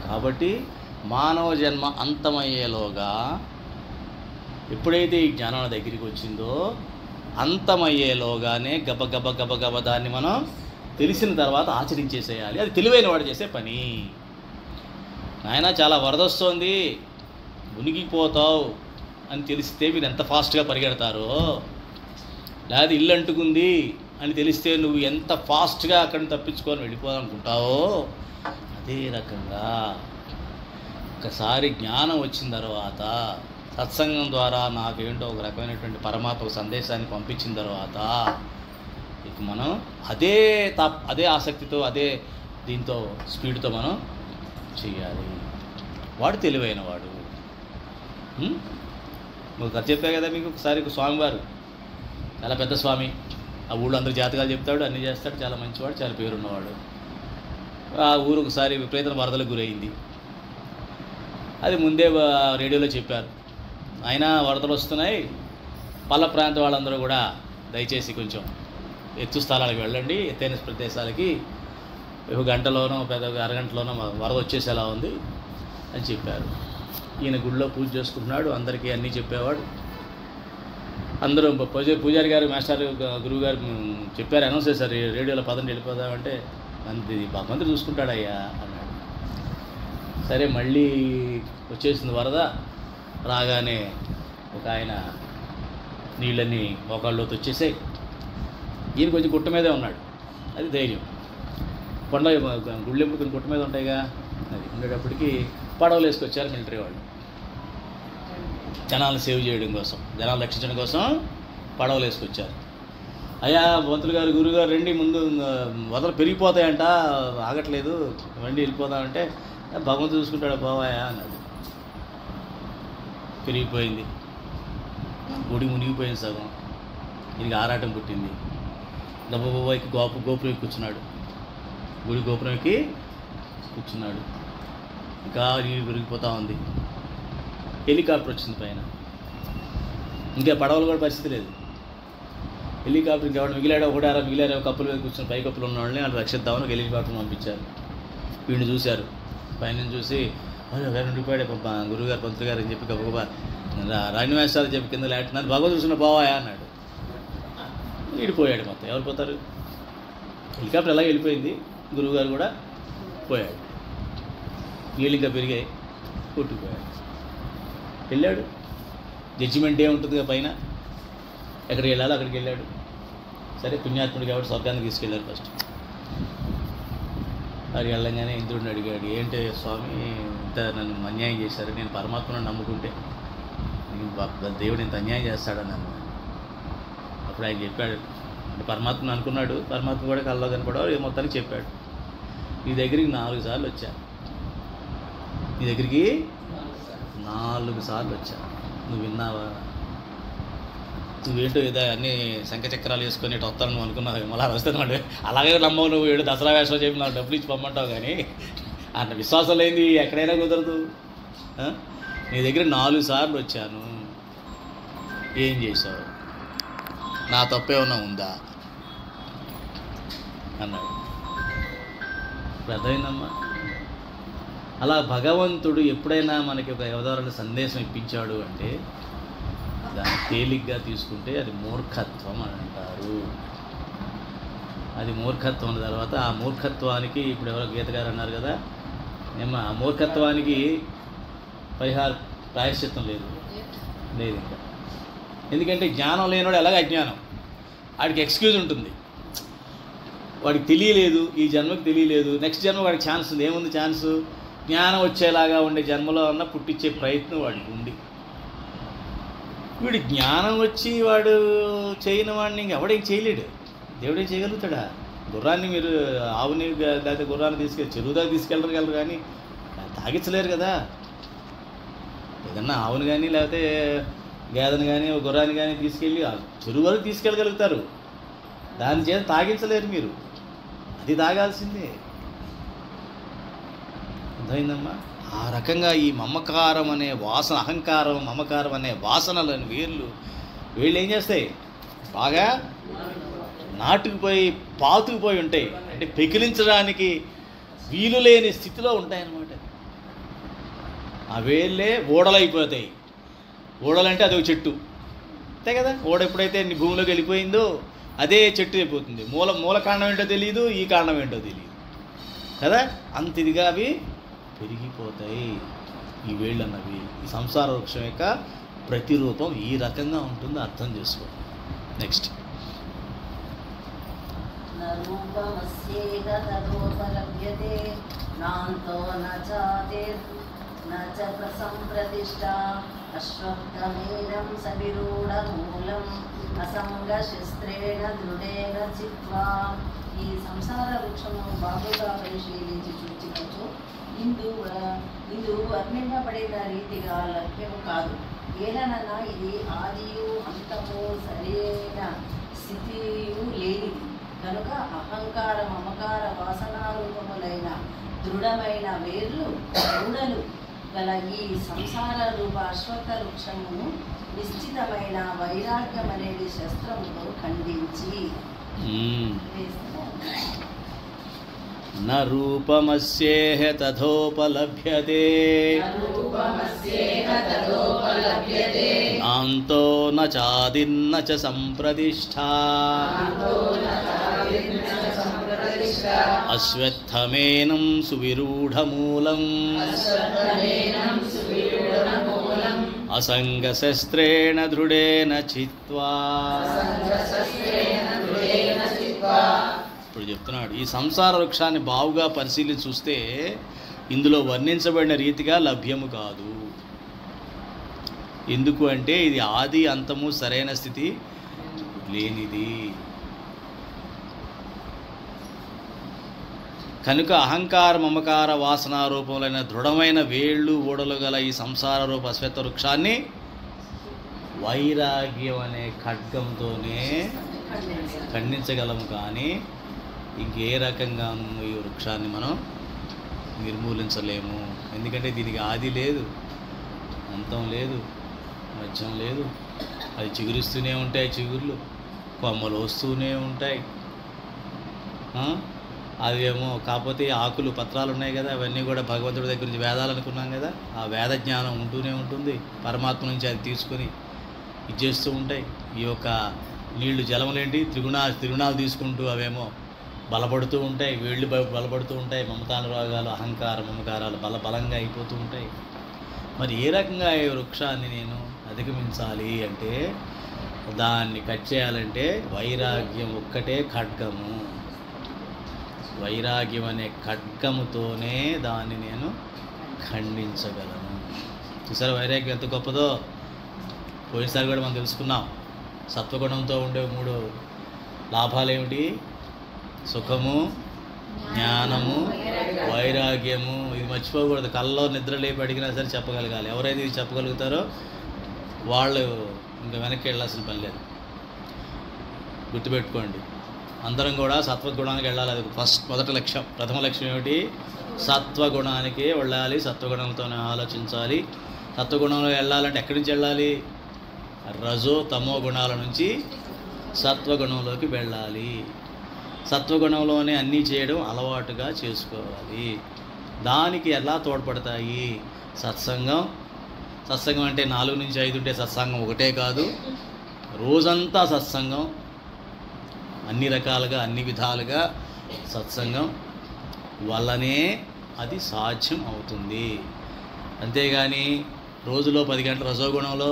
కాబట్టి మానవ జన్మ అంతమయ్యేలోగా ఎప్పుడైతే ఈ జ్ఞానం దగ్గరికి వచ్చిందో అంతమయ్యేలోగానే గబగబ దాన్ని మనం తెలిసిన తర్వాత ఆచరించేసేయాలి. అది తెలివైన వాడు చేసే పని. నాయన చాలా వరద వస్తోంది, మునిగిపోతావు అని తెలిస్తే మీరు ఎంత ఫాస్ట్గా పరిగెడతారో, లేదా ఇల్లు అంటుకుంది అని తెలిస్తే నువ్వు ఎంత ఫాస్ట్గా అక్కడిని తప్పించుకొని వెళ్ళిపోవాలనుకుంటావో, అదే రకంగా ఒకసారి జ్ఞానం వచ్చిన తర్వాత సత్సంగం ద్వారా నాకేంటో ఒక రకమైనటువంటి పరమాత్మ సందేశాన్ని పంపించిన తర్వాత ఇక మనం అదే ఆసక్తితో అదే దీంతో స్పీడ్తో మనం చెయ్యాలి. వాడు తెలివైన వాడు. నువ్వు కథ చెప్పా కదా మీకు ఒకసారి. స్వామివారు చాలా పెద్ద స్వామి, ఆ ఊళ్ళో అందరూ జాతకాలు చెప్తాడు, అన్నీ చేస్తాడు, చాలా మంచివాడు, చాలా పేరున్నవాడు. ఆ ఊరు ఒకసారి విపరీతమైన వరదలకు గురైంది. అది ముందే రేడియోలో చెప్పారు, అయినా వరదలు వస్తున్నాయి, పల్ల ప్రాంత వాళ్ళందరూ కూడా దయచేసి కొంచెం ఎత్తు స్థలాలకు వెళ్ళండి, ఎత్తైన ప్రదేశాలకి, ఒక గంటలోనో పెద్ద అరగంటలోనో వరద వచ్చేసేలా ఉంది అని చెప్పారు. ఈయన గుళ్ళో పూజ చేసుకుంటున్నాడు, అందరికీ అన్నీ చెప్పేవాడు. అందరూ పూజారి గారు, మాస్టర్ గురువు గారు చెప్పారు, అనౌన్స్ చేశారు రేడియోలో, పదండి వెళ్ళిపోదామంటే, భగవంతుడు చూసుకుంటాడయ్యా అన్నాడు. సరే మళ్ళీ వచ్చేసింది వరద. రాగానే ఒక ఆయన నీళ్ళన్నీ మోకాళ్ళలోకి వచ్చేసాయి. ఈయన కొంచెం గుట్ట మీదే ఉన్నాడు, అది ధైర్యం. కొండ గుళ్ళు ఎప్పుడు కొన్ని గుట్ట మీద ఉంటాయిగా, అది ఉండేటప్పటికి పడవలు వేసుకొచ్చారు మిలిటరీ వాళ్ళు, జనాలను సేవ్ చేయడం కోసం, జనాలు రక్షించడం కోసం పడవలు వేసుకొచ్చారు. అయ్యా పంతులు గారు, గురుగారు రండి, ముందు వదలు పెరిగిపోతాయంట, ఆగట్లేదు, రండి వెళ్ళిపోదామంటే, భగవంతుడు చూసుకుంటాడు బావాయా అన్నాడు. పెరిగిపోయింది, గుడి మునిగిపోయింది సగం. దీనికి ఆరాటం పుట్టింది. దెబ్బకి గోపురం ఎక్కి కూర్చున్నాడు, గుడి గోపురం ఎక్కి కూర్చున్నాడు. ఇంకా నీరు పెరిగిపోతూ ఉంది. హెలికాప్టర్ వచ్చింది పైన, ఇంకా పడవలు కూడా పరిస్థితి లేదు. హెలికాప్టర్ ఇంకెవడు మిగిలాడో మిగిలారో కప్పులు మీద కూర్చొని పై కప్పులు ఉన్న వాళ్ళని వాళ్ళు రక్షిద్దామని ఒక హెలికాప్టర్ పంపించారు. వీడిని చూశారు, పైన చూసి ఉండిపోయాడు గురువుగారు, పంతులు గారు అని చెప్పి గబగబా రాణివేశాలు చెప్పి కింద లేటున్నాను, భగవంతుడు చూసిన పోవాయా అన్నాడు. వెళ్ళిపోయాడు. మొత్తం ఎవరు పోతారు? హెలికాప్టర్ ఎలాగ వెళ్ళిపోయింది, గురువుగారు కూడా పోయాడు. నీళ్ళు ఇంకా పెరిగాయి, కొట్టుకుపోయాడు. వెళ్ళాడు, జడ్జిమెంట్ ఏముంటుందిగా పైన, ఎక్కడికి వెళ్ళాలో అక్కడికి వెళ్ళాడు. సరే పుణ్యాత్ముడు కాబట్టి స్వర్గానికి తీసుకెళ్ళారు. ఫస్ట్ అక్కడికి వెళ్ళంగానే ఇంద్రుడిని అడిగాడు, ఏంటి స్వామి ఇంత నన్ను అన్యాయం చేశారు, నేను పరమాత్మను నమ్ముకుంటే దేవుడు ఇంత అన్యాయం చేస్తాడని అన్నాను. అప్పుడు ఆయన చెప్పాడు, అంటే పరమాత్మను అనుకున్నాడు, పరమాత్మ కూడా కళ్ళలో కనపడవు, మొత్తానికి చెప్పాడు, నీ దగ్గరికి 4 సార్లు వచ్చా, నీ దగ్గరికి 4 సార్లు వచ్చా, నువ్వు విన్నావా? నువ్వేంటో ఇదా అన్నీ శంఖచక్రాలు వేసుకొని ఇటు వస్తాను నువ్వు అనుకున్నావు, మళ్ళీ వస్తున్నాడు. అలాగే నమ్మవు నువ్వు, ఏడు దసరా వేషం చెప్పి నాకు డబ్బులు ఇచ్చి పంపంటావు, కానీ అన్న విశ్వాసం లేనిది ఎక్కడైనా కుదరదు. నీ దగ్గర 4 సార్లు వచ్చాను, ఏం చేశావు, నా తప్పేమన్నా ఉందా అన్నాడు. అర్థమైందమ్మా? అలా భగవంతుడు ఎప్పుడైనా మనకి ఒక ఎవరెవరైనా సందేశం ఇప్పించాడు అంటే దాన్ని తేలిగ్గా తీసుకుంటే అది మూర్ఖత్వం అని అంటారు. అది మూర్ఖత్వం అన్న తర్వాత ఆ మూర్ఖత్వానికి ఇప్పుడు ఎవరో గీత గారు అన్నారు కదా, ఆ మూర్ఖత్వానికి ప్రాయశ్చిత్తం లేదు ఇంకా. ఎందుకంటే జ్ఞానం లేనివాడు ఎలాగ అజ్ఞానం, వాడికి ఎక్స్క్యూజ్ ఉంటుంది. వాడికి తెలియలేదు, ఈ జన్మకి తెలియలేదు, నెక్స్ట్ జన్మ వాడికి ఛాన్స్ ఉంది. ఏముంది ఛాన్సు? జ్ఞానం వచ్చేలాగా ఉండే జన్మలో అన్న పుట్టించే ప్రయత్నం వాడికి ఉంది. వీడు జ్ఞానం వచ్చి వాడు చేయని వాడిని ఇంకెవడేం చేయలేడు. దేవుడేం చేయగలుగుతాడా? గుర్రాన్ని మీరు ఆవుని లేకపోతే గుర్రాన్ని చెరువు దాకా తీసుకెళ్ళగలరు, కానీ తాగించలేరు కదా. ఏదన్నా ఆవుని కానీ లేకపోతే గేదెని కానీ గుర్రాన్ని కానీ తీసుకెళ్ళి చెరువు వరకు తీసుకెళ్ళగలుగుతారు, దాని చేత తాగించలేరు మీరు. అది తాగాల్సిందే. అర్థమైందమ్మా? ఆ రకంగా ఈ మమకారం అనే వాసన, అహంకారం, మమకారం అనే వాసనలని వీళ్ళు ఏం చేస్తాయి? బాగా నాటుకుపోయి పాతుకుపోయి ఉంటాయి. అంటే పెకిలించడానికి వీలు లేని స్థితిలో ఉంటాయన్నమాట. ఆ వేళ్ళే ఓడలైపోతాయి. ఓడలంటే అదొక చెట్టు అంతే కదా. ఓడ ఎప్పుడైతే భూమిలోకి వెళ్ళిపోయిందో అదే చెట్టు అయిపోతుంది. మూల కాండం ఏంటో తెలియదు, ఈ కాండం ఏంటో తెలియదు కదా. అంత ఇదిగా అవి పెరిగిపోతాయి ఈ వేళ్ళు అన్నవి. ఈ సంసార వృక్షం యొక్క ప్రతిరూపం ఈ రకంగా ఉంటుంది, అర్థం చేసుకో. నెక్స్ట్ రూపమస్యేహ తదోపలభ్యతే నాంతో న చ ప్రసంప్రతిష్ఠా అశ్వత్థమేనం సవిరూఢమూలం అసంగశస్త్రేణ దృఢేన చిత్వా. ఈ సంసార వృక్షము బాగుగా పరిశీలించి చూచినచో ఇందు వర్ణింపబడిన రీతిగా లభ్యం కాదు. ఏలనగా ఇది ఆదియు అంతము సరైన స్థితియు లేనిది కనుక అహంకార మమకార వాసనారూపములైన దృఢమైన వేర్లు రూఢలు గల ఈ సంసార రూప అశ్వత్థ వృక్షమును నిశ్చితమైన వైరాగ్యం అనేది శస్త్రముతో ఖండించి న రూపమస్యేహ తథోపలభ్యతే నాంతో న చాదిన్న చ సంప్రతిష్ఠా అశ్వత్థమేనం సువిరూఢమూలం అసంగశస్త్రేణ దృఢేన చిత్వా. ఇప్పుడు చెప్తున్నాడు, ఈ సంసార వృక్షాన్ని బావుగా పరిశీలించి చూస్తే ఇందులో వర్ణించబడిన రీతిగా లభ్యము కాదు. ఎందుకు అంటే ఇది ఆది అంతము సరైన స్థితి లేనిది కనుక అహంకార మమకార వాసనారూపములైన దృఢమైన వేళ్ళు ఊడలు గల ఈ సంసార రూప అశ్వత్థ వృక్షాన్ని వైరాగ్యం అనే ఖడ్గంతోనే ఖండించగలము. కానీ ఇంకే రకంగానూ ఈ వృక్షాన్ని మనం నిర్మూలించలేము. ఎందుకంటే దీనికి ఆది లేదు, అంతం లేదు, మధ్యం లేదు. అది చిగురిస్తూనే ఉంటాయి, చిగుర్లు కొమ్మలు వస్తూనే ఉంటాయి. అవేమో కాకపోతే ఆకులు పత్రాలు ఉన్నాయి కదా, అవన్నీ కూడా భగవంతుడి దగ్గర నుంచి వేదాలు అనుకున్నాం కదా, ఆ వేద జ్ఞానం ఉంటూనే ఉంటుంది. పరమాత్మ నుంచి అది తీసుకొని ఇది చేస్తూ ఉంటాయి. ఈ యొక్క నీళ్లు జలములేంటి త్రిగుణాలు తీసుకుంటూ అవేమో బలపడుతూ ఉంటాయి, వేళ్ళు బలపడుతూ ఉంటాయి. మమతానురాగాలు అహంకార మమకారాలు బలంగా అయిపోతూ ఉంటాయి. మరి ఏ రకంగా ఈ వృక్షాన్ని నేను అధిగమించాలి అంటే దాన్ని కట్ చేయాలంటే వైరాగ్యం ఒక్కటే ఖడ్గము. వైరాగ్యం అనే ఖడ్గముతోనే దాన్ని నేను ఖండించగలను. చూసారా వైరాగ్యం ఎంత గొప్పదో. పోయినసారి కూడా మనం తెలుసుకున్నాం. సత్వగుణంతో ఉండే 3 లాభాలు ఏమిటి? సుఖము, జ్ఞానము, వైరాగ్యము. ఇది మర్చిపోకూడదు. కళ్ళలో నిద్ర లేపి అడిగినా సరే చెప్పగలగాలి. ఎవరైతే ఇది చెప్పగలుగుతారో వాళ్ళు ఇంకా వెనక్కి వెళ్ళాల్సిన పని లేదు. గుర్తుపెట్టుకోండి, అందరం కూడా సత్వగుణానికి వెళ్ళాలి. అది మొదటి లక్ష్యం. ప్రథమ లక్ష్యం ఏమిటి? సత్వగుణానికే వెళ్ళాలి, సత్వగుణంతోనే ఆలోచించాలి. సత్వగుణంలో వెళ్ళాలంటే ఎక్కడి నుంచి వెళ్ళాలి? రజో తమో గుణాల నుంచి సత్వగుణంలోకి వెళ్ళాలి. సత్వగుణంలోనే అన్నీ చేయడం అలవాటుగా చేసుకోవాలి. దానికి ఎలా తోడ్పడతాయి? సత్సంగం. సత్సంగం అంటే 4 నుంచి 5 ఉంటే సత్సంగం ఒకటే కాదు, రోజంతా సత్సంగం. అన్ని రకాలుగా అన్ని విధాలుగా సత్సంగం వల్లనే అది సాధ్యం అవుతుంది. అంతేగాని రోజులో 10 గంటల రజోగుణంలో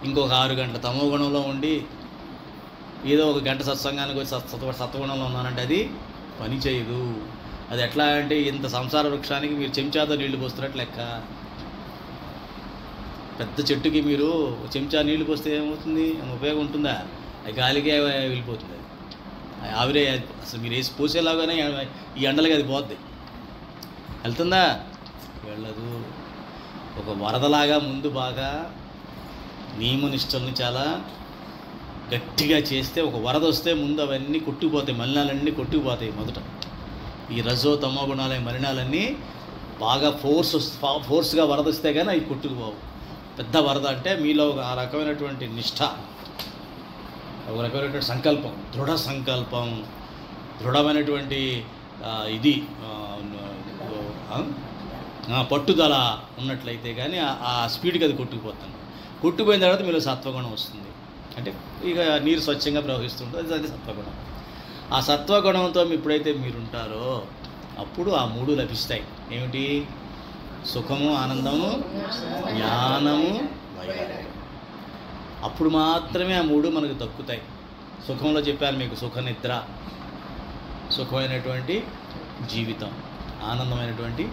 ఇంకొక 6 గంటల తమో గుణంలో ఉండి ఏదో 1 గంట సత్సంగానికి వచ్చి సత్వగుణంలో ఉన్నానంటే అది పని చేయదు. అది ఎట్లా అంటే ఇంత సంసార వృక్షానికి మీరు చెంచాతో నీళ్లు పోస్తున్నట్టు లెక్క. పెద్ద చెట్టుకి మీరు చెంచా నీళ్లు పోస్తే ఏమవుతుంది? ఉపయోగం ఉంటుందా? అది గాలికే వెళ్ళిపోతుంది. అది ఆవిరే. అసలు మీరు వేసి పోసేలాగానే ఈ ఎండలకి అది పోద్ది. వెళ్తుందా? వెళ్ళదు. ఒక వరదలాగా ముందు బాగా నియమనిష్టల్ని చాలా గట్టిగా చేస్తే ఒక వరద వస్తే ముందు అవన్నీ కొట్టుకుపోతాయి, మలినాలన్నీ కొట్టుకుపోతాయి. మొదట ఈ రజో తమో గుణాలే మలినాలన్నీ బాగా ఫోర్స్గా వరద వస్తే కానీ అవి కొట్టుకుపోవు. పెద్ద వరద అంటే మీలో ఒక రకమైనటువంటి నిష్ఠ, ఒక రకమైనటువంటి సంకల్పం, దృఢ సంకల్పం, దృఢమైనటువంటి ఇది పట్టుదల ఉన్నట్లయితే కానీ ఆ స్పీడ్కి అది కొట్టుకుపోతుంది. కొట్టుకుపోయిన తర్వాత మీలో సత్వగుణం వస్తుంది. అంటే ఇక నీరు స్వచ్ఛంగా ప్రవహిస్తుంటుంది, అది సత్వగుణం. ఆ సత్వగుణంతో ఎప్పుడైతే మీరుంటారో అప్పుడు ఆ మూడు లభిస్తాయి. ఏమిటి? సుఖము, ఆనందము, జ్ఞానము, వైరాగ్యం. అప్పుడు మాత్రమే ఆ మూడు మనకు దక్కుతాయి. సుఖంలో చెప్పాను మీకు, సుఖ నిద్ర, సుఖమైనటువంటి జీవితం, ఆనందమైనటువంటి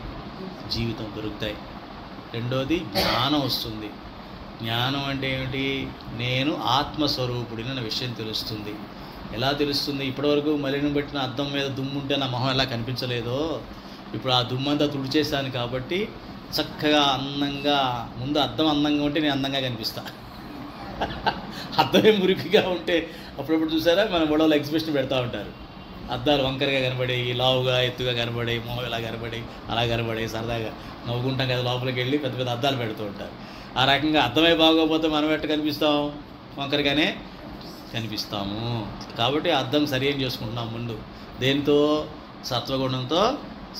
జీవితం దొరుకుతాయి. రెండోది జ్ఞానం వస్తుంది. జ్ఞానం అంటే ఏమిటి? నేను ఆత్మస్వరూపుడిని అనే విషయం తెలుస్తుంది. ఎలా తెలుస్తుంది? ఇప్పటివరకు మలినం పెట్టిన అద్దం మీద దుమ్ము ఉంటే నా మొహం ఎలా కనిపించలేదో, ఇప్పుడు ఆ దుమ్మంతా తుడిచేసాను కాబట్టి చక్కగా అందంగా, ముందు అద్దం అందంగా ఉంటే నేను అందంగా కనిపిస్తా. అద్దమే మురికిగా ఉంటే అప్పుడప్పుడు చూసారా మన గొడవలో ఎగ్జిబిషన్ పెడతా ఉంటారు. అద్దాలు వంకరగా కనబడే, లావుగా ఎత్తుగా కనబడే, మొహం ఇలా కనబడే, అలా కనబడే, సరదాగా నవ్వుకుంటాం కదా, లోపలికి వెళ్ళి పెద్ద పెద్ద అద్దాలు పెడుతూ ఉంటారు. ఆ రకంగా అద్దమే బాగోకపోతే మనం ఎట్ట కనిపిస్తాం? వంకరగానే కనిపిస్తాము. కాబట్టి అద్దం సరి ఏం చేసుకుంటున్నాం ముందు? దేంతో? సత్వగుణంతో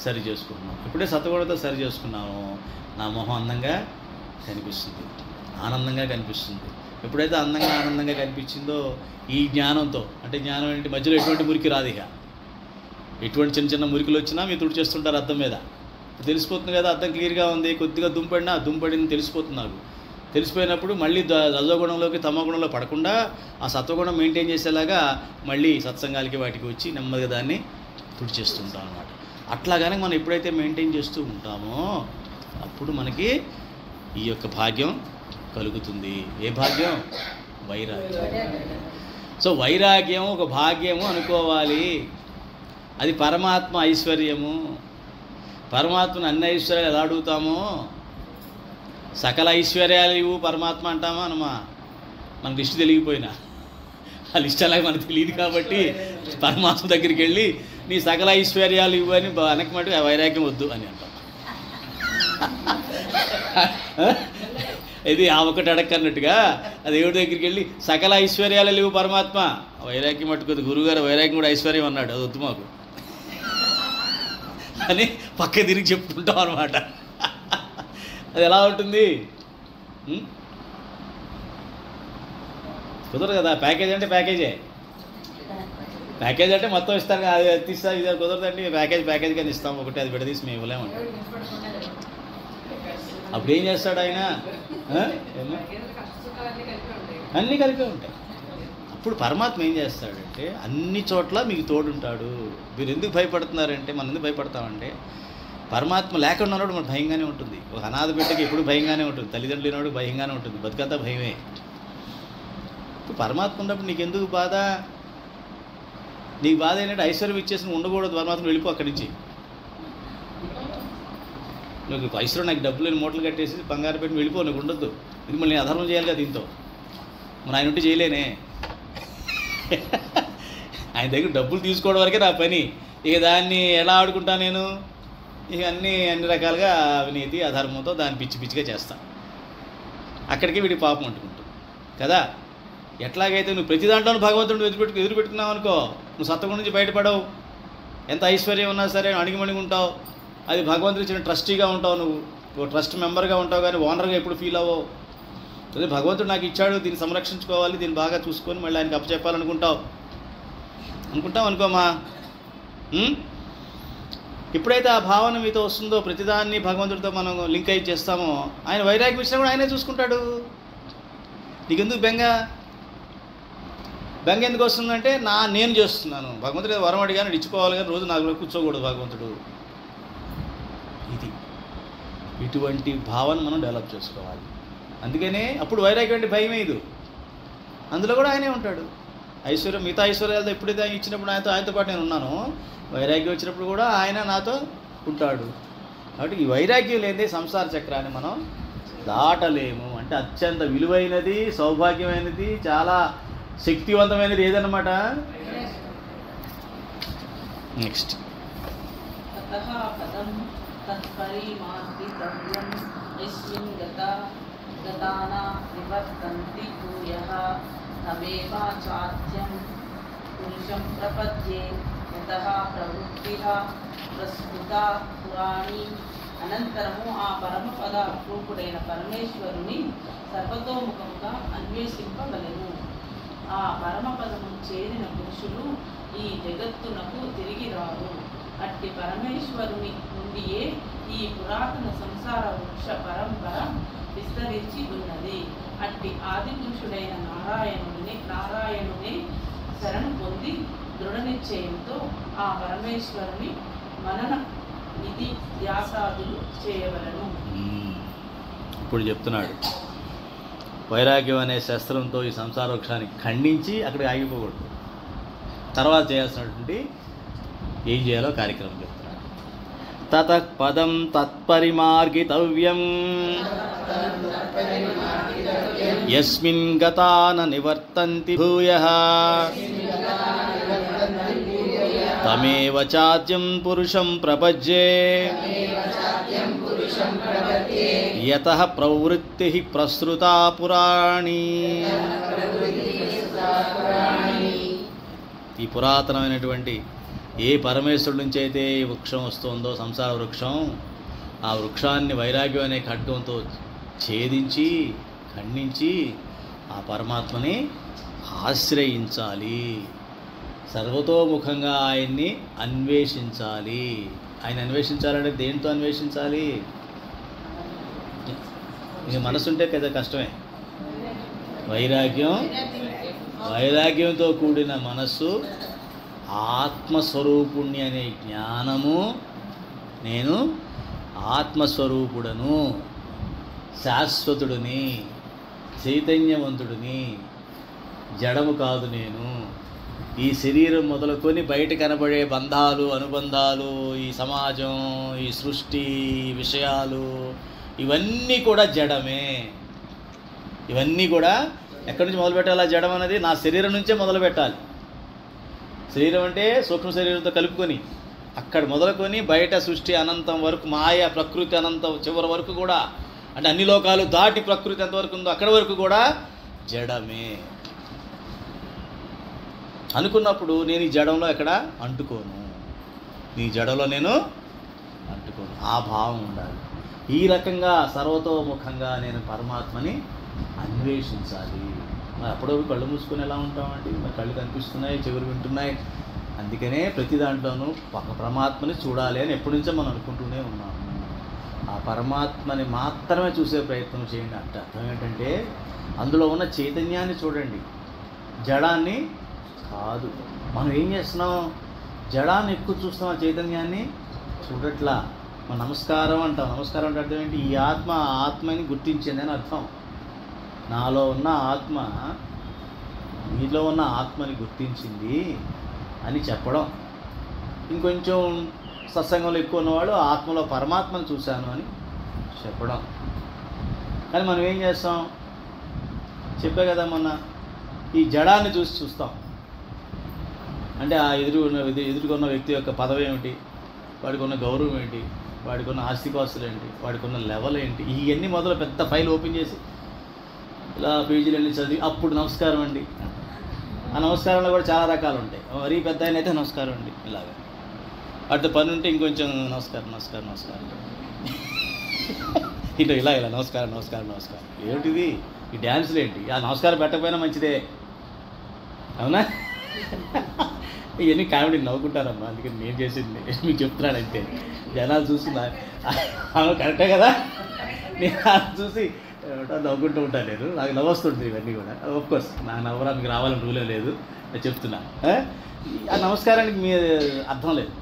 సరి చేసుకుంటున్నాం. ఎప్పుడే సత్వగుణంతో సరి చేసుకున్నామో నా మొహం అందంగా కనిపిస్తుంది, ఆనందంగా కనిపిస్తుంది. ఎప్పుడైతే అందంగా ఆనందంగా కనిపించిందో ఈ జ్ఞానంతో, అంటే జ్ఞానం ఏంటి? మధ్యలో ఎటువంటి మురికి రాదు. ఇక ఎటువంటి చిన్న చిన్న మురికిలు వచ్చినా మీరు తుడి చేస్తుంటారు అద్దం మీద. ఇప్పుడు తెలిసిపోతుంది కదా, అద్దం క్లియర్గా ఉంది, కొద్దిగా దుంపడింది తెలిసిపోతుంది నాకు. తెలిసిపోయినప్పుడు మళ్ళీ రజోగుణంలోకి తమోగుణంలో పడకుండా ఆ సత్వగుణం మెయింటైన్ చేసేలాగా మళ్ళీ సత్సంగాలకి వాటికి వచ్చి నెమ్మదిగా దాన్ని తుడిచేస్తుంటాం అన్నమాట. అట్లాగానే మనం ఎప్పుడైతే మెయింటైన్ చేస్తూ ఉంటామో అప్పుడు మనకి ఈ యొక్క భాగ్యం కలుగుతుంది. ఏ భాగ్యం? వైరాగ్యం. సో వైరాగ్యం ఒక భాగ్యము అనుకోవాలి. అది పరమాత్మ ఐశ్వర్యము. పరమాత్మను అన్ని ఐశ్వర్యాలు ఎలా అడుగుతామో, సకల ఐశ్వర్యాలు ఇవ్వు పరమాత్మ అంటామా అనమా? మన లిస్టు తెలియకపోయినా ఆ లిస్ట్ అలాగే మనకు తెలియదు కాబట్టి పరమాత్మ దగ్గరికి వెళ్ళి నీ సకల ఐశ్వర్యాలు ఇవ్వు అని వెనక మటుకు వైరాగ్యం వద్దు అని అంటాం. ఇది ఆ ఒకటి అడక్కన్నట్టుగా ఆ దేవుడి దగ్గరికి వెళ్ళి సకల ఐశ్వర్యాలు లేవు పరమాత్మ, వైరాగ్యం మట్టుకొద్దు, గురువుగారు వైరాగ్యం కూడా ఐశ్వర్యం అన్నాడు, అది వద్దు మాకు అని పక్క తిరిగి చెప్పుకుంటాం అనమాట. అది ఎలా ఉంటుంది? కుదరదు కదా. ప్యాకేజ్ అంటే ప్యాకేజే. ప్యాకేజ్ అంటే మొత్తం ఇస్తాను కదా, అది తీస్తా, ఇది కుదరదండి, ప్యాకేజ్ కానీ ఇస్తాం ఒకటి, అది విడదీసి మేము ఇవ్వలేమంటాం. అప్పుడు ఏం చేస్తాడు ఆయన? అన్నీ కలిపే ఉంటాయి. అప్పుడు పరమాత్మ ఏం చేస్తాడంటే అన్ని చోట్ల మీకు తోడుంటాడు. మీరు ఎందుకు భయపడుతున్నారంటే, మనం ఎందుకు భయపడతామంటే పరమాత్మ లేకుండా ఉన్నాడు మనకు భయంగానే ఉంటుంది. ఒక అనాథ బిడ్డకి ఎప్పుడు భయంగానే ఉంటుంది, తల్లిదండ్రులు లేనివాడు భయంగానే ఉంటుంది, బతుకంతా భయమే. ఇప్పుడు పరమాత్మ ఉన్నప్పుడు నీకెందుకు బాధ? నీకు బాధ ఏంటంటే ఐశ్వర్యం ఇచ్చేసి ఉండకూడదు, పరమాత్మ వెళ్ళిపో అక్కడి నుంచి. నువ్వు ఐశ్వర్యం నాకు డబ్బులు లేని మూటలు కట్టేసి బంగారు పెట్టి వెళ్ళిపో, నువ్వు ఉండొద్దు. ఇది మళ్ళీ నేను అధర్మం చేయాలి కదా దీంతో, మన ఆయన ఉంటే చేయలేనే. ఆయన దగ్గర డబ్బులు తీసుకోవడం వరకే నా పని. ఇక దాన్ని ఎలా ఆడుకుంటా నేను? ఇక అన్ని రకాలుగా అవినీతి అధర్మంతో దాన్ని పిచ్చి పిచ్చిగా చేస్తాను. అక్కడికి వీడి పాపం అంటుకుంటుంది కదా. ఎట్లాగైతే నువ్వు ప్రతి దాంట్లోనూ భగవంతుడు ఎదురు పెట్టుకున్నావు అనుకో, నువ్వు సత్వగుణం నుంచి బయటపడవు. ఎంత ఐశ్వర్యం ఉన్నా సరే అణిగిమణిగి ఉంటావు. అది భగవంతుడు ఇచ్చిన ట్రస్టీగా ఉంటావు, నువ్వు ఒక ట్రస్ట్ మెంబర్గా ఉంటావు, కానీ ఓనర్గా ఎప్పుడు ఫీల్ అవ్వవు. అదే భగవంతుడు నాకు ఇచ్చాడు, దీన్ని సంరక్షించుకోవాలి, దీన్ని బాగా చూసుకొని మళ్ళీ ఆయనకి అప్పచెప్పాలనుకుంటావు అనుకోమా. ఎప్పుడైతే ఆ భావన మీతో వస్తుందో, ప్రతిదాన్ని భగవంతుడితో మనం లింక్ అయి చేస్తామో, ఆయన వైరాగ్యం ఇచ్చినా కూడా ఆయనే చూసుకుంటాడు. నీకెందుకు బెంగ ఎందుకు వస్తుందంటే నేను చేస్తున్నాను, భగవంతుడు వరం అడిగాను ఇచ్చుకోవాలి, కానీ రోజు నాకు కూర్చోకూడదు భగవంతుడు. ఇది ఇటువంటి భావన మనం డెవలప్ చేసుకోవాలి. అందుకనే అప్పుడు వైరాగ్యం అంటే భయమే. ఇది అందులో కూడా ఆయనే ఉంటాడు. ఐశ్వర్యం, మిగతా ఐశ్వర్యాలతో ఎప్పుడైతే ఆయన ఇచ్చినప్పుడు ఆయనతో పాటు నేను ఉన్నాను, వైరాగ్యం వచ్చినప్పుడు కూడా ఆయన నాతో ఉంటాడు. కాబట్టి ఈ వైరాగ్యం లేదే సంసార చక్రాన్ని మనం దాటలేము. అంటే అత్యంత విలువైనది, సౌభాగ్యమైనది, చాలా శక్తివంతమైనది ఏదన్నమాట. నెక్స్ట్ పురుషం ప్రపద్యే యతః ప్రవృత్తిః ప్రస్ఫుటా పురాణి. అనంతరము ఆ పరమపద రూపుడైన పరమేశ్వరుని సర్వతోముఖముగా అన్వేషింపవలెను. ఆ పరమపదము చేరిన పురుషులు ఈ జగత్తునకు తిరిగి రారు. అట్టి పరమేశ్వరుని నుండియే ఈ పురాతన సంసార వృక్ష పరంపర విస్తరించి ఉన్నది. అట్టి ఆది పురుషుడైన నారాయణుని శరణు పొంది దృఢ నిశ్చయంతో ఆ పరమేశ్వరుని మనన నిధి ధ్యాసాదులు చేయవలను. ఇప్పుడు చెప్తున్నాడు, వైరాగ్యం అనే శస్త్రంతో ఈ సంసార వృక్షాన్ని ఖండించి అక్కడికి ఆగిపోకూడదు. తర్వాత చేయాల్సినటువంటి ఏం చేయాలో కార్యక్రమం చెప్తున్నాడు. తతః పదం తత్పరిమార్గితవ్యం యస్మిన్ గతా న నివర్తంతి భూయః తమేవ చాద్యం పురుషం ప్రపజ్యే యతః ప్రవృత్తి ప్రసృతా పురాణీ. ఈ పురాతనమైనటువంటి ఏ పరమేశ్వరుడి నుంచి అయితే ఈ వృక్షం వస్తుందో సంసార వృక్షం, ఆ వృక్షాన్ని వైరాగ్యం అనే ఖడ్గంతో ఛేదించి ఖండించి ఆ పరమాత్మని ఆశ్రయించాలి, సర్వతోముఖంగా ఆయన్ని అన్వేషించాలి. ఆయన అన్వేషించాలంటే దేంతో అన్వేషించాలి? ఇక మనసు ఉంటే కదా కష్టమే. వైరాగ్యంతో కూడిన మనస్సు, ఆత్మస్వరూపుణ్ణి అనే జ్ఞానము, నేను ఆత్మస్వరూపుడను, శాశ్వతుడిని, చైతన్యవంతుడిని, జడము కాదు నేను. ఈ శరీరం మొదలుకొని బయట కనబడే బంధాలు, అనుబంధాలు, ఈ సమాజం, ఈ సృష్టి, ఈ విషయాలు, ఇవన్నీ కూడా జడమే. ఇవన్నీ కూడా ఎక్కడి నుంచి మొదలు పెట్టాలి? జడం అనేది నా శరీరం నుంచే మొదలు పెట్టాలి. శరీరం అంటే సూక్ష్మ శరీరంతో కలుపుకొని అక్కడ మొదలుకొని బయట సృష్టి అనంతం వరకు, మాయ ప్రకృతి అనంతం చివరి వరకు కూడా, అంటే అన్ని లోకాలు దాటి ప్రకృతి ఎంతవరకు ఉందో అక్కడి వరకు కూడా జడమే అనుకున్నప్పుడు నేను ఈ జడంలో ఎక్కడ అంటుకోను, నీ జడంలో నేను అంటుకోను. ఆ భావం ఉండాలి. ఈ రకంగా సర్వతోముఖంగా నేను పరమాత్మని అన్వేషించాలి. మరి అప్పుడప్పుడు కళ్ళు మూసుకొని ఎలా ఉంటామండి? మరి కళ్ళు కనిపిస్తున్నాయి, చెవులు వింటున్నాయి. అందుకనే ప్రతి దాంట్లోనూ ఒక పరమాత్మని చూడాలి అని ఎప్పటి నుంచో మనం అనుకుంటూనే ఉన్నాము. ఆ పరమాత్మని మాత్రమే చూసే ప్రయత్నం చేయండి. అంటే అర్థం ఏంటంటే అందులో ఉన్న చైతన్యాన్ని చూడండి, జడాన్ని కాదు. మనం ఏం చేస్తున్నాం? జడాన్ని ఎక్కువ చూస్తాం, ఆ చైతన్యాన్ని చూడట్లా. మనం నమస్కారం అంటాం. నమస్కారం అంటే అర్థం ఏంటి? ఈ ఆత్మని గుర్తించింది అని అర్థం. నాలో ఉన్న ఆత్మ నీలో ఉన్న ఆత్మని గుర్తించింది అని చెప్పడం. ఇంకొంచెం సత్సంగంలో ఎక్కువ ఉన్నవాడు ఆత్మలో పరమాత్మను చూశాను అని చెప్పడం. కానీ మనం ఏం చేస్తాం? చెప్పే కదా మొన్న, ఈ జడాన్ని చూస్తాం. అంటే ఆ ఎదురుకున్న వ్యక్తి యొక్క పదవి ఏమిటి, వాడికి ఉన్న గౌరవం ఏంటి, వాడికి ఉన్న ఆస్తిపాస్తులు ఏంటి, వాడికి ఉన్న లెవెల్ ఏంటి, ఇవన్నీ మొదలు పెద్ద ఫైల్ ఓపెన్ చేసి ఇలా పేజీలన్నీ చదివి అప్పుడు నమస్కారం అండి. ఆ నమస్కారంలో కూడా చాలా రకాలు ఉంటాయి. మరీ పెద్ద ఆయన అయితే నమస్కారం అండి ఇలాగా, అటు పని ఉంటే ఇంకొంచెం నమస్కారం నమస్కారం నమస్కారం ఇటు ఇలా నమస్కారం నమస్కారం నమస్కారం. ఏమిటిది? ఈ డ్యాన్సులు ఏంటి? ఆ నమస్కారం పెట్టకపోయినా మంచిదే, అవునా? ఇవన్నీ కామెడీ నవ్వుకుంటారమ్మా. అందుకని నేను చేసింది మీకు చెప్తున్నాను. అంతే జనాలు చూస్తున్నా కరెక్టే కదా. నేను చూసి నవ్వుకుంటూ ఉంటాను. నాకు నవ్వొస్తుంటుంది ఇవన్నీ కూడా. ఆఫ్కోర్స్ నాకు నవ్వడానికి రావాలని రూలే లేదు, నేను చెప్తున్నా. ఆ నమస్కారానికి మీ అర్థం లేదు,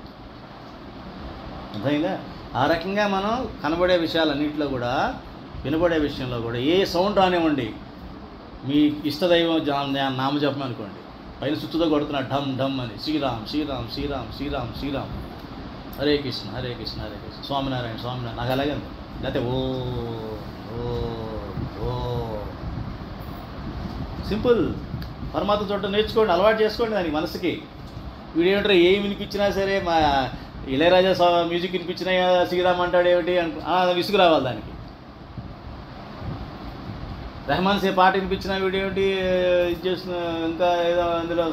అర్థమైందా? ఆ రకంగా మనం కనబడే విషయాలన్నింటిలో కూడా, వినబడే విషయంలో కూడా ఏ సౌండ్ రానివ్వండి, మీ ఇష్టదైవం నామజపం అనుకోండి, పైన సుత్తుతో కొడుతున్నా ఢమ్ ఢమ్ అని, శ్రీరామ్ శ్రీరామ్ శ్రీరామ్ శ్రీరామ్ శ్రీరామ్, హరే కృష్ణ హరే కృష్ణ హరే కృష్ణ, స్వామినారాయణ స్వామినారాయణ, నాకు అలాగే ఉంది. లేకపోతే ఓ ఓ ఓ సింపుల్. పరమాత్మ చూడటం నేర్చుకోండి, అలవాటు చేసుకోండి దానికి మనసుకి. వీడేమిటో ఏమి వినిపించినా సరే, మా ఇళయరాజా మ్యూజిక్ వినిపించినా శ్రీరామ్ అంటాడు ఏమిటి విసుగు రావాలి దానికి. రెహమాన్ సే పాట వినిపించినా వీడేమిటి ఇది చేస్తున్నా, ఇంకా ఏదో అందులో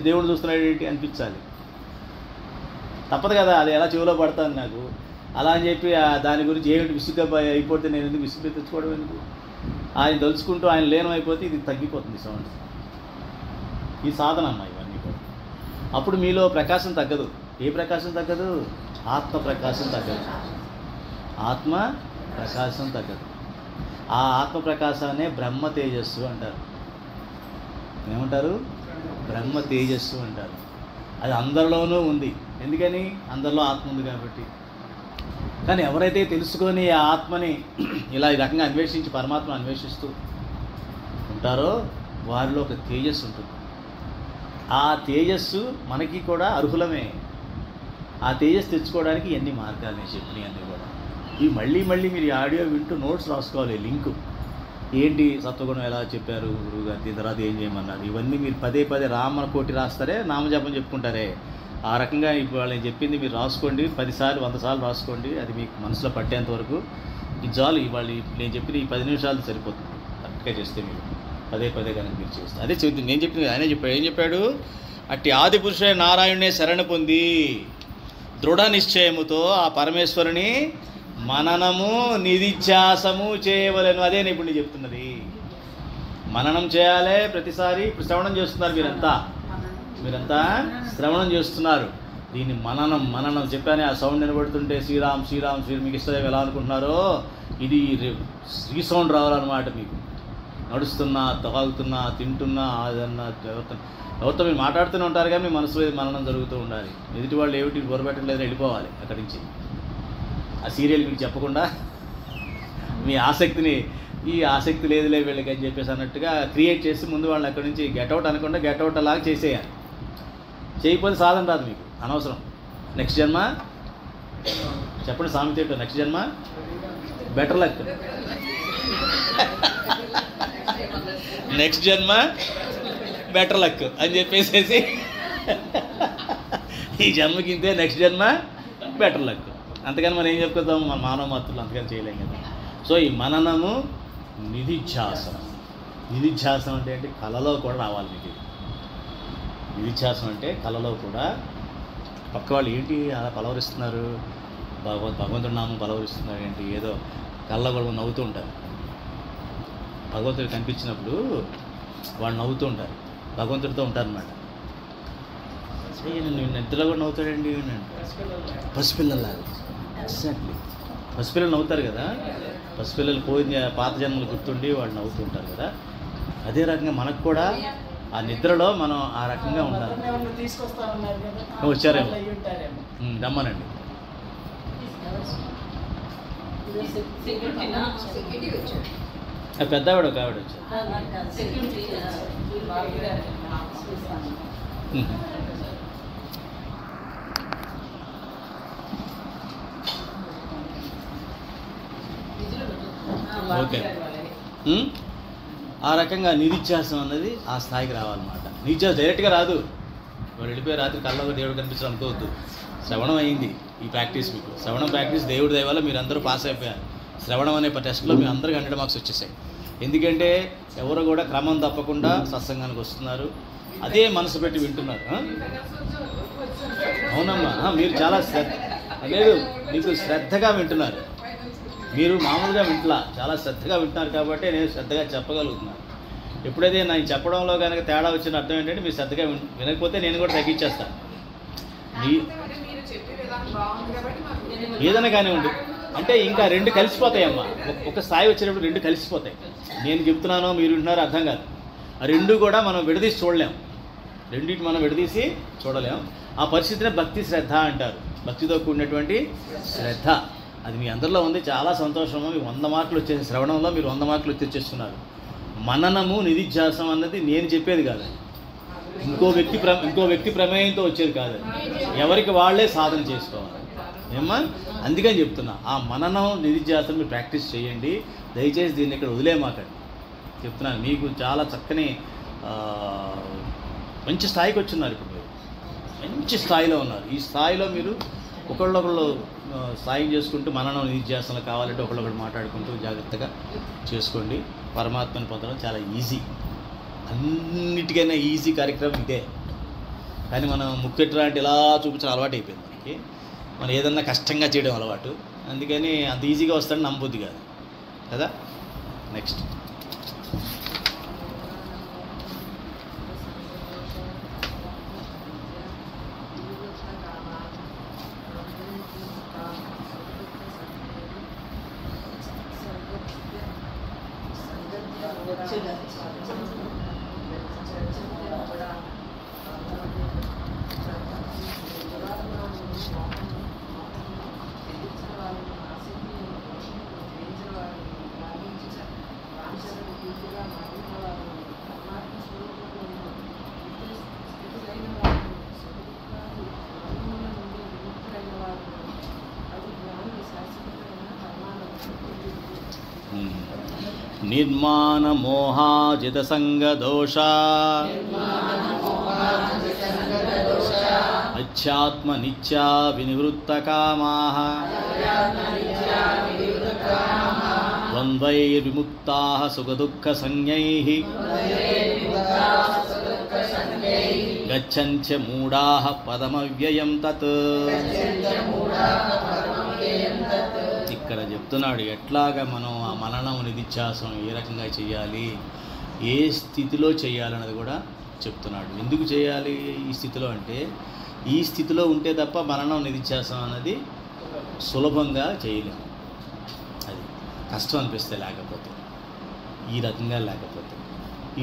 దేవుడు చూస్తున్నాడు ఏంటి అనిపించాలి. తప్పదు కదా, అది ఎలా చెవిలో పడుతుంది నాకు. అలా అని చెప్పి దాని గురించి ఏమిటి విసుగ్గా అయిపోతే నేను ఎందుకు విసుగు తెచ్చుకోవడం ఎందుకు? ఆయన తలుచుకుంటూ ఆయన లీనం అయిపోతే ఇది తగ్గిపోతుంది సౌండ్. ఈ సాధన అమ్మ ఇవన్నీ కూడా. అప్పుడు మీలో ప్రకాశం తగ్గదు. ఏ ప్రకాశం తగ్గదు? ఆత్మ ప్రకాశం తగ్గదు. ఆత్మ ప్రకాశం తగ్గదు. ఆ ఆత్మ ప్రకాశాన్నే బ్రహ్మ తేజస్సు అంటారు. ఏమంటారు? బ్రహ్మ తేజస్సు అంటారు. అది అందరిలోనూ ఉంది. ఎందుకని? అందరిలో ఆత్మ ఉంది కాబట్టి. కానీ ఎవరైతే తెలుసుకొని ఆ ఆత్మని ఇలా ఈ రకంగా అన్వేషించి పరమాత్మను అన్వేషిస్తూ ఉంటారో వారిలో ఒక తేజస్సు ఉంటుంది. ఆ తేజస్సు మనకి కూడా అర్హులమే. ఆ తేజస్సు తెచ్చుకోవడానికి ఎన్ని మార్గాలు నేను చెప్పినాయి అన్నీ కూడా. ఇవి మళ్ళీ మళ్ళీ మీరు ఈ ఆడియో వింటూ నోట్స్ రాసుకోవాలి. లింకు ఏంటి సత్వగుణం ఎలా చెప్పారు గురువుగారు, దీని తర్వాత ఏం చేయమన్నారు, ఇవన్నీ మీరు పదే పదే రామకోటి రాస్తారే, నామజపం చెప్పుకుంటారే, ఆ రకంగా ఇప్పుడు నేను చెప్పింది మీరు రాసుకోండి. 10 సార్లు 100 సార్లు రాసుకోండి. అది మీకు మనసులో పట్టేంత వరకు ఇది చాలు. ఇవాళ నేను చెప్పిన ఈ 10 నిమిషాలు సరిపోతుంది కరెక్ట్గా చేస్తే. మీరు పదే పదే కనుక మీరు చేస్తే అదే చెప్తుంది. నేను చెప్పింది ఆయనే చెప్పాడు. ఏం చెప్పాడు? అట్టి ఆది పురుషుడైన నారాయణునే శరణ పొంది దృఢ నిశ్చయముతో ఆ పరమేశ్వరుని మననము నిధిధ్యాసము చేయవలెను. అదే నేను ఇప్పుడు నేను చెప్తున్నది. మననం చేయాలి ప్రతిసారి. ఇప్పుడు శ్రవణం చేస్తున్నారు మీరంతా శ్రవణం చేస్తున్నారు. దీన్ని మననం చెప్పానే. ఆ సౌండ్ వినబడుతుంటే శ్రీరామ్ శ్రీరామ్ శ్రీ మీకు ఇష్టదేవి ఎలా అనుకుంటున్నారో ఇది రీసౌండ్ రావాలన్నమాట. మీకు నడుస్తున్నా, తాగుతున్నా, తింటున్నా, అదన్నా ఎవరితో మీరు మాట్లాడుతూనే ఉంటారు కానీ మీ మనసులో మననం జరుగుతూ ఉండాలి. ఎదుటి వాళ్ళు ఏమిటి బొరబెట్టలేదని వెళ్ళిపోవాలి అక్కడి నుంచి. ఆ సీరియల్ మీకు చెప్పకుండా మీ ఆసక్తిని, ఈ ఆసక్తి లేదులే వీళ్ళకి అని చెప్పేసి అన్నట్టుగా క్రియేట్ చేసి ముందు వాళ్ళని అక్కడి నుంచి గెట్అవుట్ అనకుండా గెట్అవుట్ అలాగా చేసేయాలి. చేయకపోతే సాధన రాదు మీకు, అనవసరం. నెక్స్ట్ జన్మ చెప్పండి సామెత ఏంటో? నెక్స్ట్ జన్మ బెటర్ లక్. నెక్స్ట్ జన్మ బెటర్ లక్ అని చెప్పేసేసి ఈ జన్మకి ఇంతే, నెక్స్ట్ జన్మ బెటర్ లక్. అంతకని మనం ఏం చెప్పుకుందాం? మన మానవ మాత్రులు అంతకని చేయలేం కదా. సో ఈ మననము నిధిధ్యాసనం. నిధిధ్యాసనం అంటే ఏంటి? కళలో కూడా రావాలి మీకు. నిధిధ్యాసనం అంటే కళలో కూడా పక్క వాళ్ళు ఏంటి అలా పలవరిస్తున్నారు, భగవంతుడి నామం పలవరిస్తున్నారు ఏంటి, ఏదో కళ్ళలో కూడా నవ్వుతూ ఉంటారు. భగవంతుడు కనిపించినప్పుడు వాళ్ళు నవ్వుతూ ఉంటారు, భగవంతుడితో ఉంటారన్నమాట. నేను నిద్రలో కూడా నవ్వుతాడండి. పసిపిల్లలాగా ఎగ్జాక్ట్లీ పసిపిల్లలు నవ్వుతారు కదా. పసిపిల్లలు పోయిన పాత జన్మలు గుర్తుండి వాళ్ళు నవ్వుతూ ఉంటారు కదా. అదే రకంగా మనకు కూడా ఆ నిద్రలో మనం ఆ రకంగా ఉండాలి. వచ్చారేమో, రమ్మనండి. పెద్దవాడు ఒక ఆవిడ వచ్చారు. ఓకే. ఆ రకంగా నిధిధ్యాసం అన్నది ఆ స్థాయికి రావాలన్నమాట. నిధిధ్యాసం డైరెక్ట్గా రాదు. వాడు వెళ్ళిపోయి రాత్రి కళ్ళలో దేవుడు కనిపించడం అనుకోవద్దు. శ్రవణం అయింది ఈ ప్రాక్టీస్ మీకు. శ్రవణం ప్రాక్టీస్ దేవుడి దయ వల్ల మీరు అందరూ పాస్ అయిపోయారు. శ్రవణం అనే టెస్ట్లో మీ అందరికీ 100 మార్క్స్ వచ్చేసాయి. ఎందుకంటే ఎవరు కూడా క్రమం తప్పకుండా సత్సంగానికి వస్తున్నారు, అదే మనసు పెట్టి వింటున్నారు. అవునమ్మా, మీరు చాలా లేదు, మీకు శ్రద్ధగా వింటున్నారు. మీరు మామూలుగా వింటలా, చాలా శ్రద్ధగా వింటున్నారు కాబట్టి నేను శ్రద్ధగా చెప్పగలుగుతున్నాను. ఎప్పుడైతే నేను చెప్పడంలో కనుక తేడా వచ్చిన అర్థం ఏంటంటే మీరు శ్రద్ధగా వినకపోతే నేను కూడా తగ్గించేస్తాను. ఏదైనా కానివ్వండి, అంటే ఇంకా 2 కలిసిపోతాయి అమ్మా. ఒక స్థాయి వచ్చేటప్పుడు 2 కలిసిపోతాయి. నేను చెప్తున్నానో మీరు వింటున్నారో అర్థం కాదు. ఆ 2 కూడా మనం విడదీసి చూడలేం. రెండింటి మనం విడదీసి చూడలేం. ఆ పరిస్థితినే భక్తి శ్రద్ధ అంటారు. భక్తితో కూడినటువంటి శ్రద్ధ అది మీ అందరిలో ఉంది. చాలా సంతోషము. మీకు 100 మార్కులు వచ్చేసి శ్రవణంలో మీరు 100 మార్కులు తెచ్చేస్తున్నారు. మననము నిధిధ్యాసం అన్నది నేను చెప్పేది కాదు, ఇంకో వ్యక్తి ప్రమేయంతో వచ్చేది కాదు. ఎవరికి వాళ్ళే సాధన చేసుకోవాలి ఏమ్మా. అందుకని చెప్తున్నా, ఆ మననం నిధిధ్యాసం మీరు ప్రాక్టీస్ చేయండి. దయచేసి దీన్ని ఇక్కడ వదిలేమాకండి చెప్తున్నాను. మీకు చాలా చక్కని మంచి స్థాయికి వచ్చున్నారు. ఇప్పుడు మీరు మంచి స్థాయిలో ఉన్నారు. ఈ స్థాయిలో మీరు ఒకళ్ళొకళ్ళు సాయం చేసుకుంటూ మననం నిధిధ్యాసనలు కావాలంటే ఒకళ్ళొకళ్ళు మాట్లాడుకుంటూ జాగ్రత్తగా చేసుకోండి. పరమాత్మని పొందడం చాలా ఈజీ. అన్నిటికైనా ఈజీ కార్యక్రమం ఇదే. కానీ మనం ముక్కెట్టు లాంటి ఇలా చూపించడం అలవాటు అయిపోయింది మనకి. మనం ఏదన్నా కష్టంగా చేయడం అలవాటు. అందుకని అంత ఈజీగా వస్తాడని నమ్మబుద్ధి కాదు కదా. నెక్స్ట్ నిర్మాణ మోహాజిత సంగదోష అధ్యాత్మ నిత్యా వినివృత్త కామాః ద్వంద్వైర్విముక్తాః సుఖదుఃఖ సంజ్ఞైః గచ్చంత్య మూఢాః పదమవ్యయం తత్. ఇక్కడ చెప్తున్నాడు ఎట్లాగా మనం ఆ మననం నిధిధ్యాసం ఏ రకంగా చేయాలి, ఏ స్థితిలో చేయాలన్నది కూడా చెప్తున్నాడు. ఎందుకు చేయాలి ఈ స్థితిలో అంటే, ఈ స్థితిలో ఉంటే తప్ప మననం నిధిధ్యాసం అన్నది సులభంగా చేయలేము. అది కష్టం అనిపిస్తే లేకపోతే, ఈ రకంగా లేకపోతే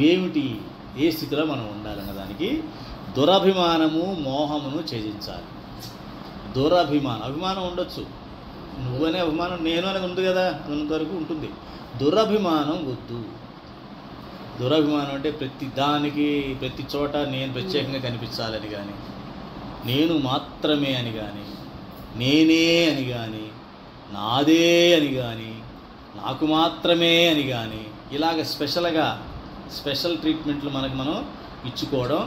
ఏమిటి ఏ స్థితిలో మనం ఉండాలన్న దానికి దురభిమానము మోహమును ఛేదించాలి. అభిమానం ఉండొచ్చు, నువ్వనే అభిమానం నేను అనేది ఉంది కదా, అంతవరకు ఉంటుంది. దురభిమానం వద్దు. దురభిమానం అంటే ప్రతి దానికి ప్రతి చోట నేను ప్రత్యేకంగా కనిపించాలని కానీ, నేను మాత్రమే అని కానీ, నేనే అని కానీ, నాదే అని కానీ, నాకు మాత్రమే అని కానీ, ఇలాగ స్పెషల్ ట్రీట్మెంట్లు మనకు మనం ఇచ్చుకోవడం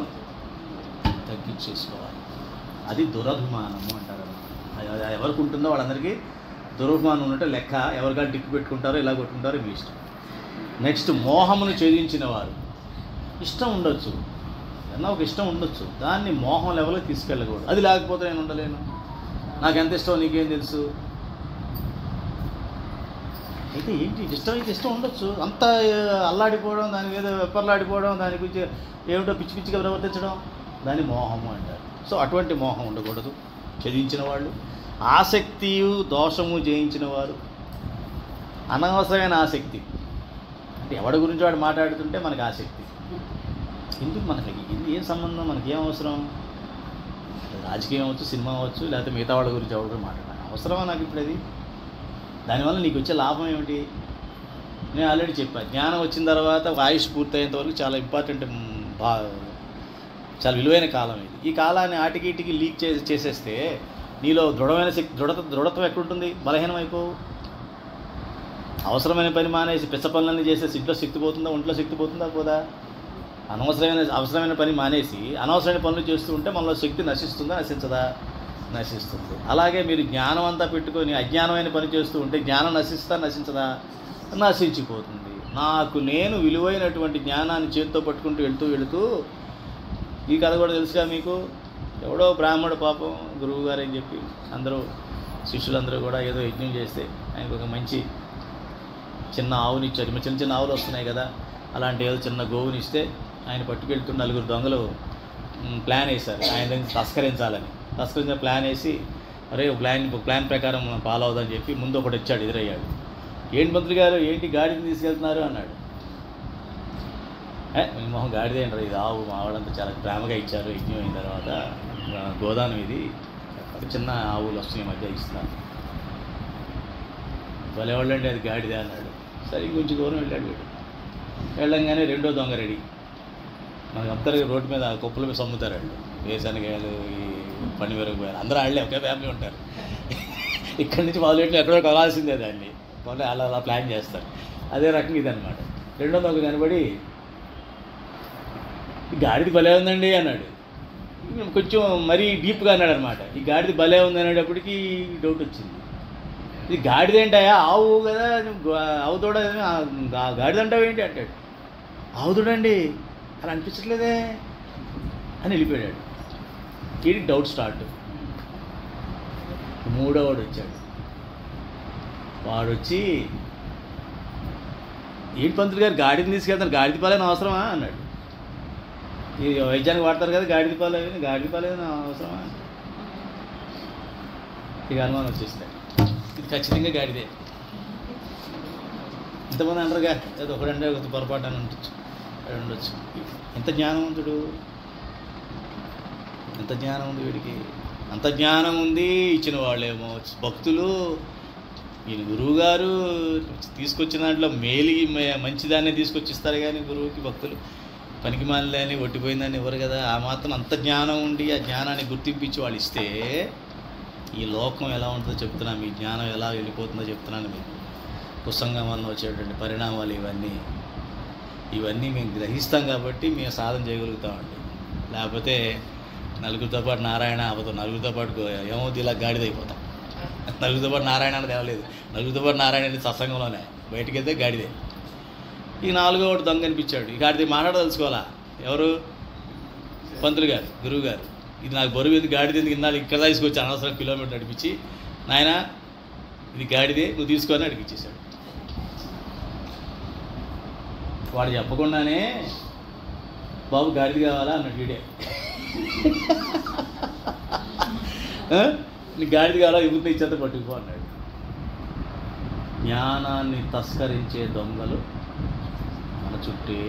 తగ్గించేసుకోవాలి. అది దురభిమానము అంటారు. అది ఎవరికి ఉంటుందో వాళ్ళందరికీ దురభిమానం ఉన్నట్టు లెక్క. ఎవరికైనా టిక్కు పెట్టుకుంటారో ఇలా కొట్టుకుంటారో మీ ఇష్టం. నెక్స్ట్ మోహమును ఛేదించిన వారు. ఇష్టం ఉండొచ్చు, ఏమన్నా ఒక ఇష్టం ఉండొచ్చు, దాన్ని మోహం లెవెల్కి తీసుకెళ్ళకూడదు. అది లేకపోతే నేను ఉండలేను, నాకు ఎంత ఇష్టం నీకేం తెలుసు. అయితే ఏంటి ఇష్టం, అయితే ఇష్టం ఉండొచ్చు, అంత అల్లాడిపోవడం, దాని మీద వెప్పర్లాడిపోవడం, దాని గురించి ఏమిటో పిచ్చి పిచ్చిగా ప్రవర్తించడం, దాన్ని మోహము అంటారు. సో అటువంటి మోహం ఉండకూడదు. ఛేదించిన వాళ్ళు, ఆసక్తియు దోషము జయించిన వారు. అనవసరమైన ఆసక్తి అంటే ఎవడి గురించి వాడు మాట్లాడుతుంటే మనకు ఆసక్తి. ఎందుకు మనకి ఏం సంబంధం, మనకి ఏం అవసరం? రాజకీయం అవ్వచ్చు, సినిమా అవ్వచ్చు, లేకపోతే మిగతా వాళ్ళ గురించి ఎవరు మాట్లాడాలి, అవసరమా నాకు ఇప్పుడు అది? దానివల్ల నీకు వచ్చే లాభం ఏమిటి? నేను ఆల్రెడీ చెప్పాను, జ్ఞానం వచ్చిన తర్వాత ఆయుష్ పూర్తయ్యేంత వరకు చాలా ఇంపార్టెంట్, చాలా విలువైన కాలం ఇది. ఈ కాలాన్ని ఆటికి ఇటికి లీక్ చేసేస్తే నీలో దృఢమైన శక్తి, దృఢత్వం ఎక్కడుంటుంది? బలహీనం అయిపోవు. అవసరమైన పని మానేసి పిచ్చ పనులన్నీ చేసేసి ఇంట్లో శక్తి పోతుందా, ఒంట్లో శక్తి పోతుందా? పోదా. అవసరమైన పని మానేసి అనవసరమైన పనులు చేస్తూ ఉంటే మనలో శక్తి నశిస్తుందా, నశించదా? నశిస్తుంది. అలాగే మీరు జ్ఞానం అంతా పెట్టుకొని అజ్ఞానమైన పని చేస్తూ ఉంటే జ్ఞానం నశించదా? నశించిపోతుంది. నాకు నేను విలువైనటువంటి జ్ఞానాన్ని చేతితో పట్టుకుంటూ వెళుతూ ఈ కథ కూడా తెలుసుగా మీకు. ఎవడో బ్రాహ్మడు పాపం గురువు గారు అని చెప్పి అందరూ శిష్యులందరూ కూడా ఏదో యజ్ఞం చేస్తే ఆయనకు ఒక మంచి చిన్న ఆవుని ఇచ్చారు. చిన్న ఆవులు వస్తున్నాయి కదా, అలాంటి ఏదో చిన్న గోవుని ఇస్తే ఆయన పట్టుకెళ్తున్న 4 దొంగలు ప్లాన్ వేశారు ఆయన దగ్గర తస్కరించాలని ప్లాన్ వేసి, అరే ప్లాన్ ప్రకారం మనం ఫాలో అవుదని చెప్పి ముందు ఒకటి వచ్చాడు, ఎదురయ్యాడు. ఏంటి మంత్రి గారు, ఏంటి గాడిని తీసుకెళ్తున్నారు అన్నాడు. మీ మొహం గాడిదే అంటారు, ఇది ఆవు మా వాళ్ళంతా చాలా ప్రేమగా ఇచ్చారు, యజ్ఞం అయిన తర్వాత గోదానం ఇది, చిన్న ఆవులు వస్తున్నాయి మధ్య ఇస్తున్నాను. వాళ్ళు ఎవళ్ళండి, అది గాడిదే అన్నాడు. సరే కొంచెం దూరం వెళ్ళాడు వీడు. వెళ్ళంగానే రెండో దొంగ రెడీ. మనకు అందరూ రోడ్డు మీద కుప్పల మీద సమ్ముతారు వాళ్ళు, వేసనగాయలు, ఈ పని విరగపోయారు, అందరూ వాళ్ళే ఒకే ఫ్యామిలీ ఉంటారు. ఇక్కడి నుంచి మొదలెట్లు ఎక్కడో కొనాల్సిందే దాన్ని, వాళ్ళు అలా ప్లాన్ చేస్తారు. అదే రకంగా ఇదనమాట. రెండో దొంగ కనబడి, ఈ గాడిది భలే ఉందండి అన్నాడు. కొంచెం మరీ డీప్గా అన్నాడు అనమాట. ఈ గాడిది భలే ఉంది అనేటప్పటికీ డౌట్ వచ్చింది, ఇది గాడిదేంటాయా, ఆవు కదా, ఆవు తోడ, గాడిద అంటావు ఏంటి అంటాడు. ఆవు తోడండి అలా అనిపించట్లేదే అని వెళ్ళిపోయాడు. వీడికి డౌట్ స్టార్ట్. మూడోవాడు వచ్చాడు. వాడు వచ్చి, ఏంటి పంతులు గారు గాడిదని తీసుకెళ్తాను, గాడిద పాలేని అవసరమా అన్నాడు. ఈ వైద్యానికి వాడతారు కదా గాడిద పాలేని అవసరమా? ఇక అనుమానం వచ్చేసింది, ఇది ఖచ్చితంగా గాడిదే. ఇంతమంది అంటారుగా ఏదో ఒకడంటే ఒక పొరపాటు అని ఉండొచ్చు. ఎంత జ్ఞానవంతుడు, ఎంత జ్ఞానం ఉంది వీడికి, అంత జ్ఞానం ఉంది. ఇచ్చిన వాళ్ళేమో భక్తులు, ఈయన గురువుగారు తీసుకొచ్చిన దాంట్లో మంచిదాన్ని తీసుకొచ్చిస్తారు, కానీ గురువుకి భక్తులు పనికి మాలని ఒట్టిపోయిందని ఇవ్వరు కదా. ఆ మాత్రం అంత జ్ఞానం ఉండి ఆ జ్ఞానాన్ని గుర్తింపించి వాళ్ళు ఇస్తే ఈ లోకం ఎలా ఉంటుందో చెప్తున్నాను, మీ జ్ఞానం ఎలా వెళ్ళిపోతుందో చెప్తున్నాను మీకు. పుస్తకం వల్ల వచ్చేటువంటి పరిణామాలు ఇవన్నీ మేము గ్రహిస్తాం కాబట్టి మేము సాధన చేయగలుగుతామండి. లేకపోతే నలుగురితో పాటు నారాయణ అవ్వదు, నలుగురితో పాటు ఏమవుతుంది, ఇలా గాడిదైపోతాం. నలుగురితో పాటు నారాయణ అని తేవలేదు, నలుగురితో పాటు నారాయణ అనేది సత్సంగంలోనే, బయటికి వెళ్తే గాడిదే. ఈ 4వ వాడు దొంగ అనిపించాడు. ఈ గాడిద మాట్లాడదలుచుకోవాలా, ఎవరు? పంతులు గారు, గురువు గారు. ఇది నాకు బరువు ఎందుకు, గాడిద ఎందుకు, ఇన్నాళ్ళు ఇక్కడ తీసుకొచ్చి అనవసరం కిలోమీటర్ నడిపించి, నాయన ఇది గాడిదే నువ్వు తీసుకొని అడిగిచ్చేశాడు. వాడు చెప్పకుండానే బాబు గాడిద కావాలా అన్నాడు వీడే. నీకు గాడిద కావాలా, ఇవ్వతే ఇచ్చేత పట్టుకుపో అన్నాడు. జ్ఞానాన్ని తస్కరించే దొంగలు మన చుట్టే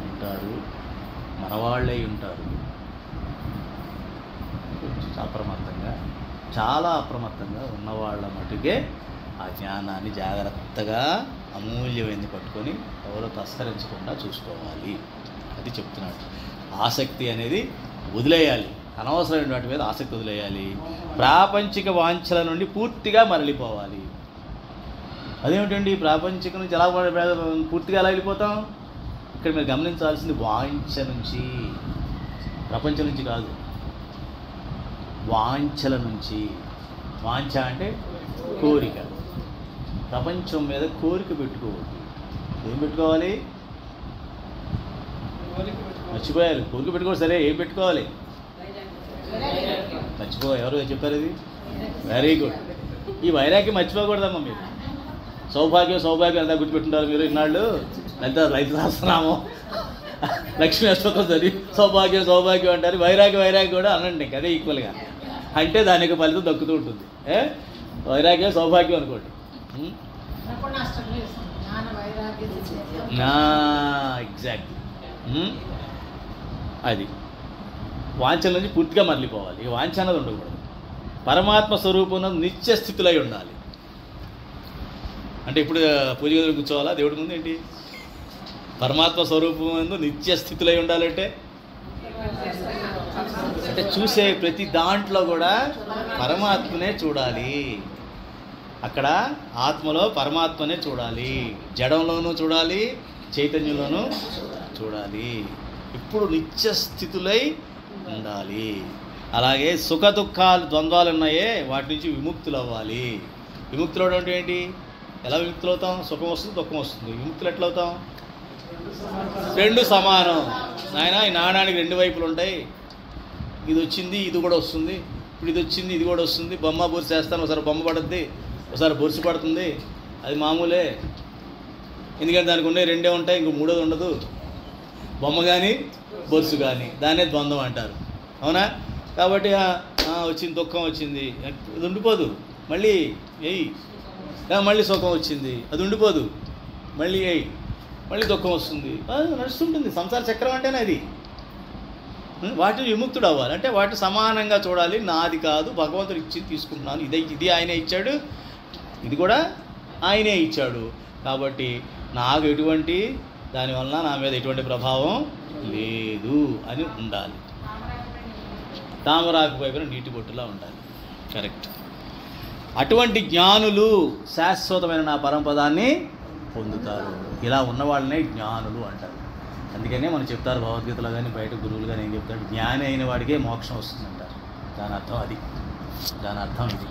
ఉంటారు, మనవాళ్ళే ఉంటారు. అప్రమత్తంగా, చాలా అప్రమత్తంగా ఉన్నవాళ్ళ మటుకే ఆ జ్ఞానాన్ని జాగ్రత్తగా అమూల్యమైంది పట్టుకొని ఎవరో తస్కరించకుండా చూసుకోవాలి. అది చెప్తున్నాడు. ఆసక్తి అనేది వదిలేయాలి, అనవసరమైన వాటి మీద ఆసక్తి వదిలేయాలి. ప్రాపంచిక వాంఛల నుండి పూర్తిగా మరలిపోవాలి. అదేమిటండి ప్రాపంచిక నుంచి ఎలా పూర్తిగా ఎలా వెళ్ళిపోతాం? ఇక్కడ మీరు గమనించాల్సింది వాంఛ నుంచి, ప్రపంచం నుంచి కాదు, వాంఛల నుంచి. వాంఛ అంటే కోరిక. ప్రపంచం మీద కోరిక పెట్టుకోవద్దు. ఏం పెట్టుకోవాలి? మర్చిపోయారు. కోరిక పెట్టుకోవాలి, సరే ఏం పెట్టుకోవాలి? ఎవరు చెప్పారు ఇది? Very good. ఈ వైరాగ్యం మర్చిపోకూడదమ్మా మీరు. సౌభాగ్యం అంతా గుర్తుపెట్టుంటారు మీరు ఇన్నాళ్ళు. లలిత సహస్రనామం, లక్ష్మీ అష్టోత్తరం చదివి సౌభాగ్యం అంటారు. వైరాగ్యం కూడా అనండి, అదే ఈక్వల్గా అంటే దానికి ఫలితం దక్కుతూ ఉంటుంది. వైరాగ్యం సౌభాగ్యం అనుకోండి. ఎగ్జాక్ట్లీ అది. వాంఛల నుంచి పూర్తిగా మరలిపోవాలి. ఈ వాంఛ అన్నది ఉండకూడదు. పరమాత్మ స్వరూపం నిత్య స్థితులై ఉండాలి. అంటే ఇప్పుడు పూజ గదిలో కూర్చోవాలా దేవుడి ముందు ఏంటి? పరమాత్మ స్వరూపం నిత్య స్థితులై ఉండాలంటే అంటే చూసే ప్రతి దాంట్లో కూడా పరమాత్మనే చూడాలి. అక్కడ ఆత్మలో పరమాత్మనే చూడాలి, జడంలోనూ చూడాలి, చైతన్యంలోనూ చూడాలి. ఇప్పుడు నిత్య స్థితులై ఉండాలి. అలాగే సుఖ దుఃఖాలు ద్వంద్వాలు ఉన్నాయే వాటి నుంచి విముక్తులు అవ్వాలి. విముక్తులు అవడం అంటే ఏంటి? ఎలా విముక్తులు అవుతాం? సుఖం వస్తుంది, దుఃఖం వస్తుంది. విముక్తులు ఎట్లా అవుతాం? రెండు సమానం. నాయన ఈ నాణానికి రెండు వైపులు ఉంటాయి. ఇది వచ్చింది, ఇది కూడా వస్తుంది. ఇప్పుడు ఇది వచ్చింది, ఇది కూడా వస్తుంది. బొమ్మ బొరుసు వేస్తాను, ఒకసారి బొమ్మ పడుద్ది, ఒకసారి బొరుసు పడుతుంది. అది మామూలే. ఎందుకంటే దానికి ఉండే రెండే ఉంటాయి, ఇంకో మూడోది ఉండదు. బొమ్మ కానీ బొరుసు కానీ, దాన్నే ద్వంద్వం అంటారు. అవునా? కాబట్టి వచ్చింది, దుఃఖం వచ్చింది, అది ఉండిపోదు. మళ్ళీ ఎయ్యి, మళ్ళీ సుఖం వచ్చింది, అది ఉండిపోదు. మళ్ళీ ఎయ్యి, మళ్ళీ దుఃఖం వస్తుంది. అది నడుస్తుంటుంది. సంసార చక్రం అంటేనే అది. వాటిని విముక్తుడు అవ్వాలి అంటే వాటిని సమానంగా చూడాలి. నాది కాదు, భగవంతుడు ఇచ్చింది తీసుకుంటున్నాను. ఇది ఆయనే ఇచ్చాడు, ఇది కూడా ఆయనే ఇచ్చాడు. కాబట్టి నాకు ఎటువంటి దానివల్ల నా మీద ఎటువంటి ప్రభావం లేదు అని ఉండాలి. తామరాకు వైపున నీటి బొట్టులా ఉండాలి. కరెక్ట్. అటువంటి జ్ఞానులు శాశ్వతమైన నా పరంపదాన్ని పొందుతారు. ఇలా ఉన్నవాళ్ళనే జ్ఞానులు అంటారు. అందుకనే మనం చెప్తారు భగవద్గీతలో కానీ బయట గురువులు కానీ ఏం చెప్తారు? జ్ఞాని అయిన వాడికే మోక్షం వస్తుందంటారు. దాని అర్థం అది, దాని అర్థం ఇది.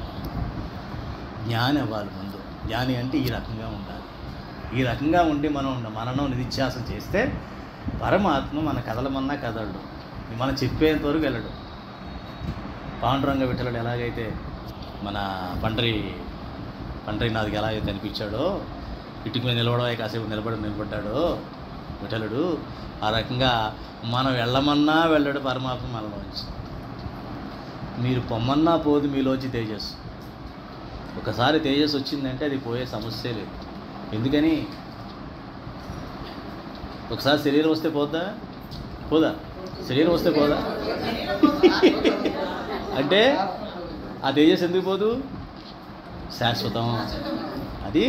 జ్ఞాని అవ్వాలి ముందు. జ్ఞాని అంటే ఈ రకంగా ఉండాలి. ఈ రకంగా ఉండి మనను నిధిధ్యాసం చేస్తే పరమాత్మ మన కదలమన్నా కదలడు, మనం చెప్పేంత వరకు వెళ్ళడు. పాండురంగ విఠలుడు ఎలాగైతే మన పండ్రీనాథ్కి ఎలాగైతే అనిపించాడో, ఇటుకు మీద నిలబడవే కాసేపు నిలబడ్డాడో విఠలుడు, ఆ రకంగా మనం వెళ్ళమన్నా వెళ్ళడు పరమాత్మ మనలోంచి. మీరు పొమ్మన్నా పోదు మీలోంచి తేజస్సు. ఒకసారి తేజస్సు వచ్చిందంటే అది పోయే సమస్య లేదు. ఎందుకని? ఒకసారి శరీరం వస్తే పోద్దా? పోదా? శరీరం వస్తే పోదా? అంటే ఆ తేజస్ ఎందుకు పోదు? శాశ్వతం, అది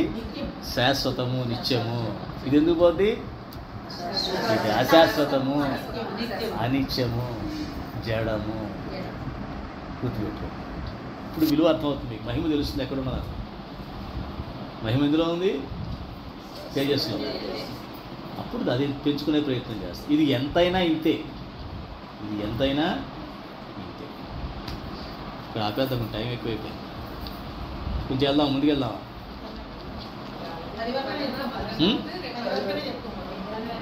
శాశ్వతము, నిత్యము. ఇది ఎందుకు పోద్ది? ఇది అశాశ్వతము, అనిత్యము, జడము. గుర్తుపెట్టు. ఇప్పుడు విలువ అర్థమవుతుంది, మహిమ తెలుస్తుంది. ఎక్కడున్నదా మహిమ? ఎందులో ఉంది? తేజస్సులో. అప్పుడు అది పెంచుకునే ప్రయత్నం చేస్తాం. ఇది ఎంతైనా ఇంతే, ఇది ఎంతైనా ఇంతే. ఇప్పుడు ఆపేద్దాం, టైం ఎక్కువైపోయింది. కొంచెం వెళ్దాం, ముందుకు వెళ్దాం.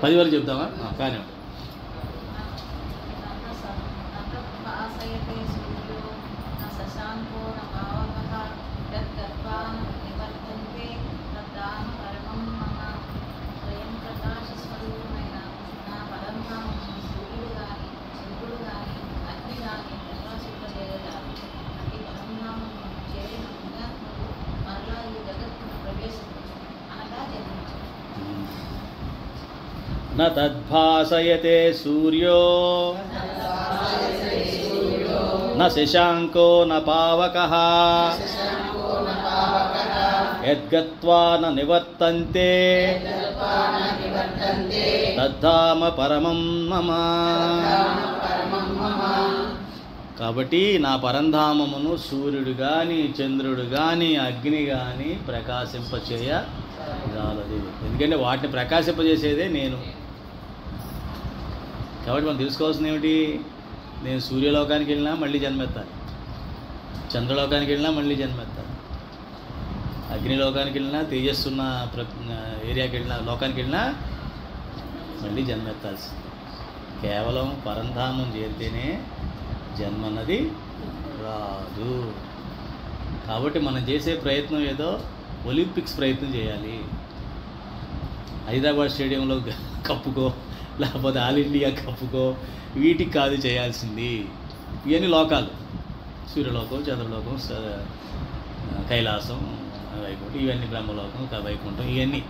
10 వరకు చెప్తామా? కానీ న తద్భాసయతే సూర్యో న శశాంకో న పావకః యద్గత్వా న నివర్తంతే తద్ధామ పరమం మమ. కాబట్టి నా పరంధామమును సూర్యుడు కానీ, చంద్రుడు కానీ, అగ్ని కానీ ప్రకాశింపచేయగలదు. ఎందుకంటే వాటిని ప్రకాశింపజేసేదే నేను. కాబట్టి మనం తెలుసుకోవాల్సింది ఏమిటి? నేను సూర్యలోకానికి వెళ్ళినా మళ్ళీ జన్మెత్తాలి, చంద్రలోకానికి వెళ్ళినా మళ్ళీ జన్మెత్తాలి, అగ్నిలోకానికి వెళ్ళినా, తేజస్సున్న ఏరియాకి వెళ్ళినా, లోకానికి వెళ్ళినా మళ్ళీ జన్మెత్తాల్సి. కేవలం పరంధామం చేరితేనే జన్మ అన్నది రాదు. కాబట్టి మనం చేసే ప్రయత్నం ఏదో ఒలింపిక్స్ ప్రయత్నం చేయాలి. హైదరాబాద్ స్టేడియంలో కప్పుకో, లేకపోతే ఆల్ ఇండియా కప్పుకో, వీటికి కాదు చేయాల్సింది. ఇవన్నీ లోకాలు, సూర్యలోకం, చంద్రలోకం, కైలాసం, వైకుంఠం, ఇవన్నీ బ్రహ్మలోకం, వైకుంఠం, ఇవన్నీ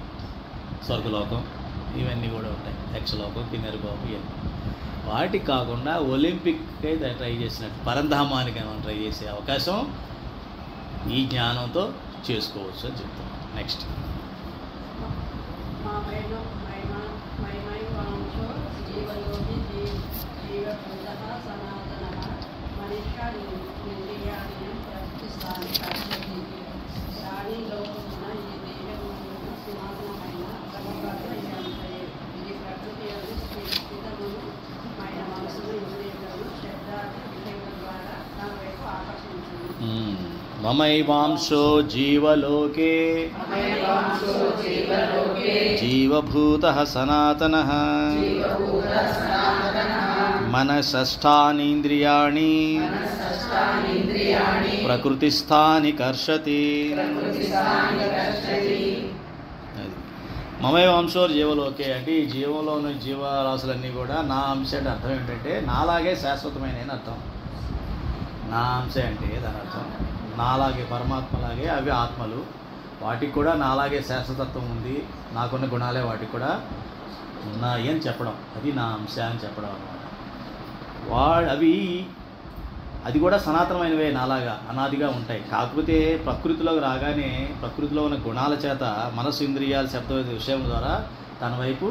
స్వర్గలోకం, ఇవన్నీ కూడా ఉంటాయి. యక్షలోకం, కిన్నెరలోకం, ఇవన్నీ. వాటికి కాకుండా ఒలింపిక్ అయితే ట్రై చేసినట్టు పరంధామానికి మనం ట్రై చేసే అవకాశం ఈ జ్ఞానంతో చేసుకోవచ్చు అని చెప్తాం. నెక్స్ట్ మమైవాంశో జీవలోకే జీవభూతః సనాతనః మనసష్టానీంద్రియాణి ప్రకృతిస్థాని కర్షతి. మమైవాంశో జీవలోకే అంటే ఈ జీవంలోని జీవరాశులన్నీ కూడా నా అంశ అంటే అర్థం ఏంటంటే నాలాగే శాశ్వతమైన అర్థం. నా అంశ అంటే దాని అర్థం నాలాగే, పరమాత్మలాగే అవి ఆత్మలు, వాటికి కూడా నాలాగే శాశ్వతత్వం ఉంది, నాకున్న గుణాలే వాటికి కూడా ఉన్నాయి అని చెప్పడం, అది నా అంశ అని చెప్పడం అన్నమాట. అది కూడా సనాతనమైనవే, నాలాగా అనాదిగా ఉంటాయి. కాకపోతే ప్రకృతిలోకి రాగానే ప్రకృతిలో ఉన్న గుణాల చేత మనసు, ఇంద్రియాలు, శబ్ద విషయం ద్వారా తన వైపు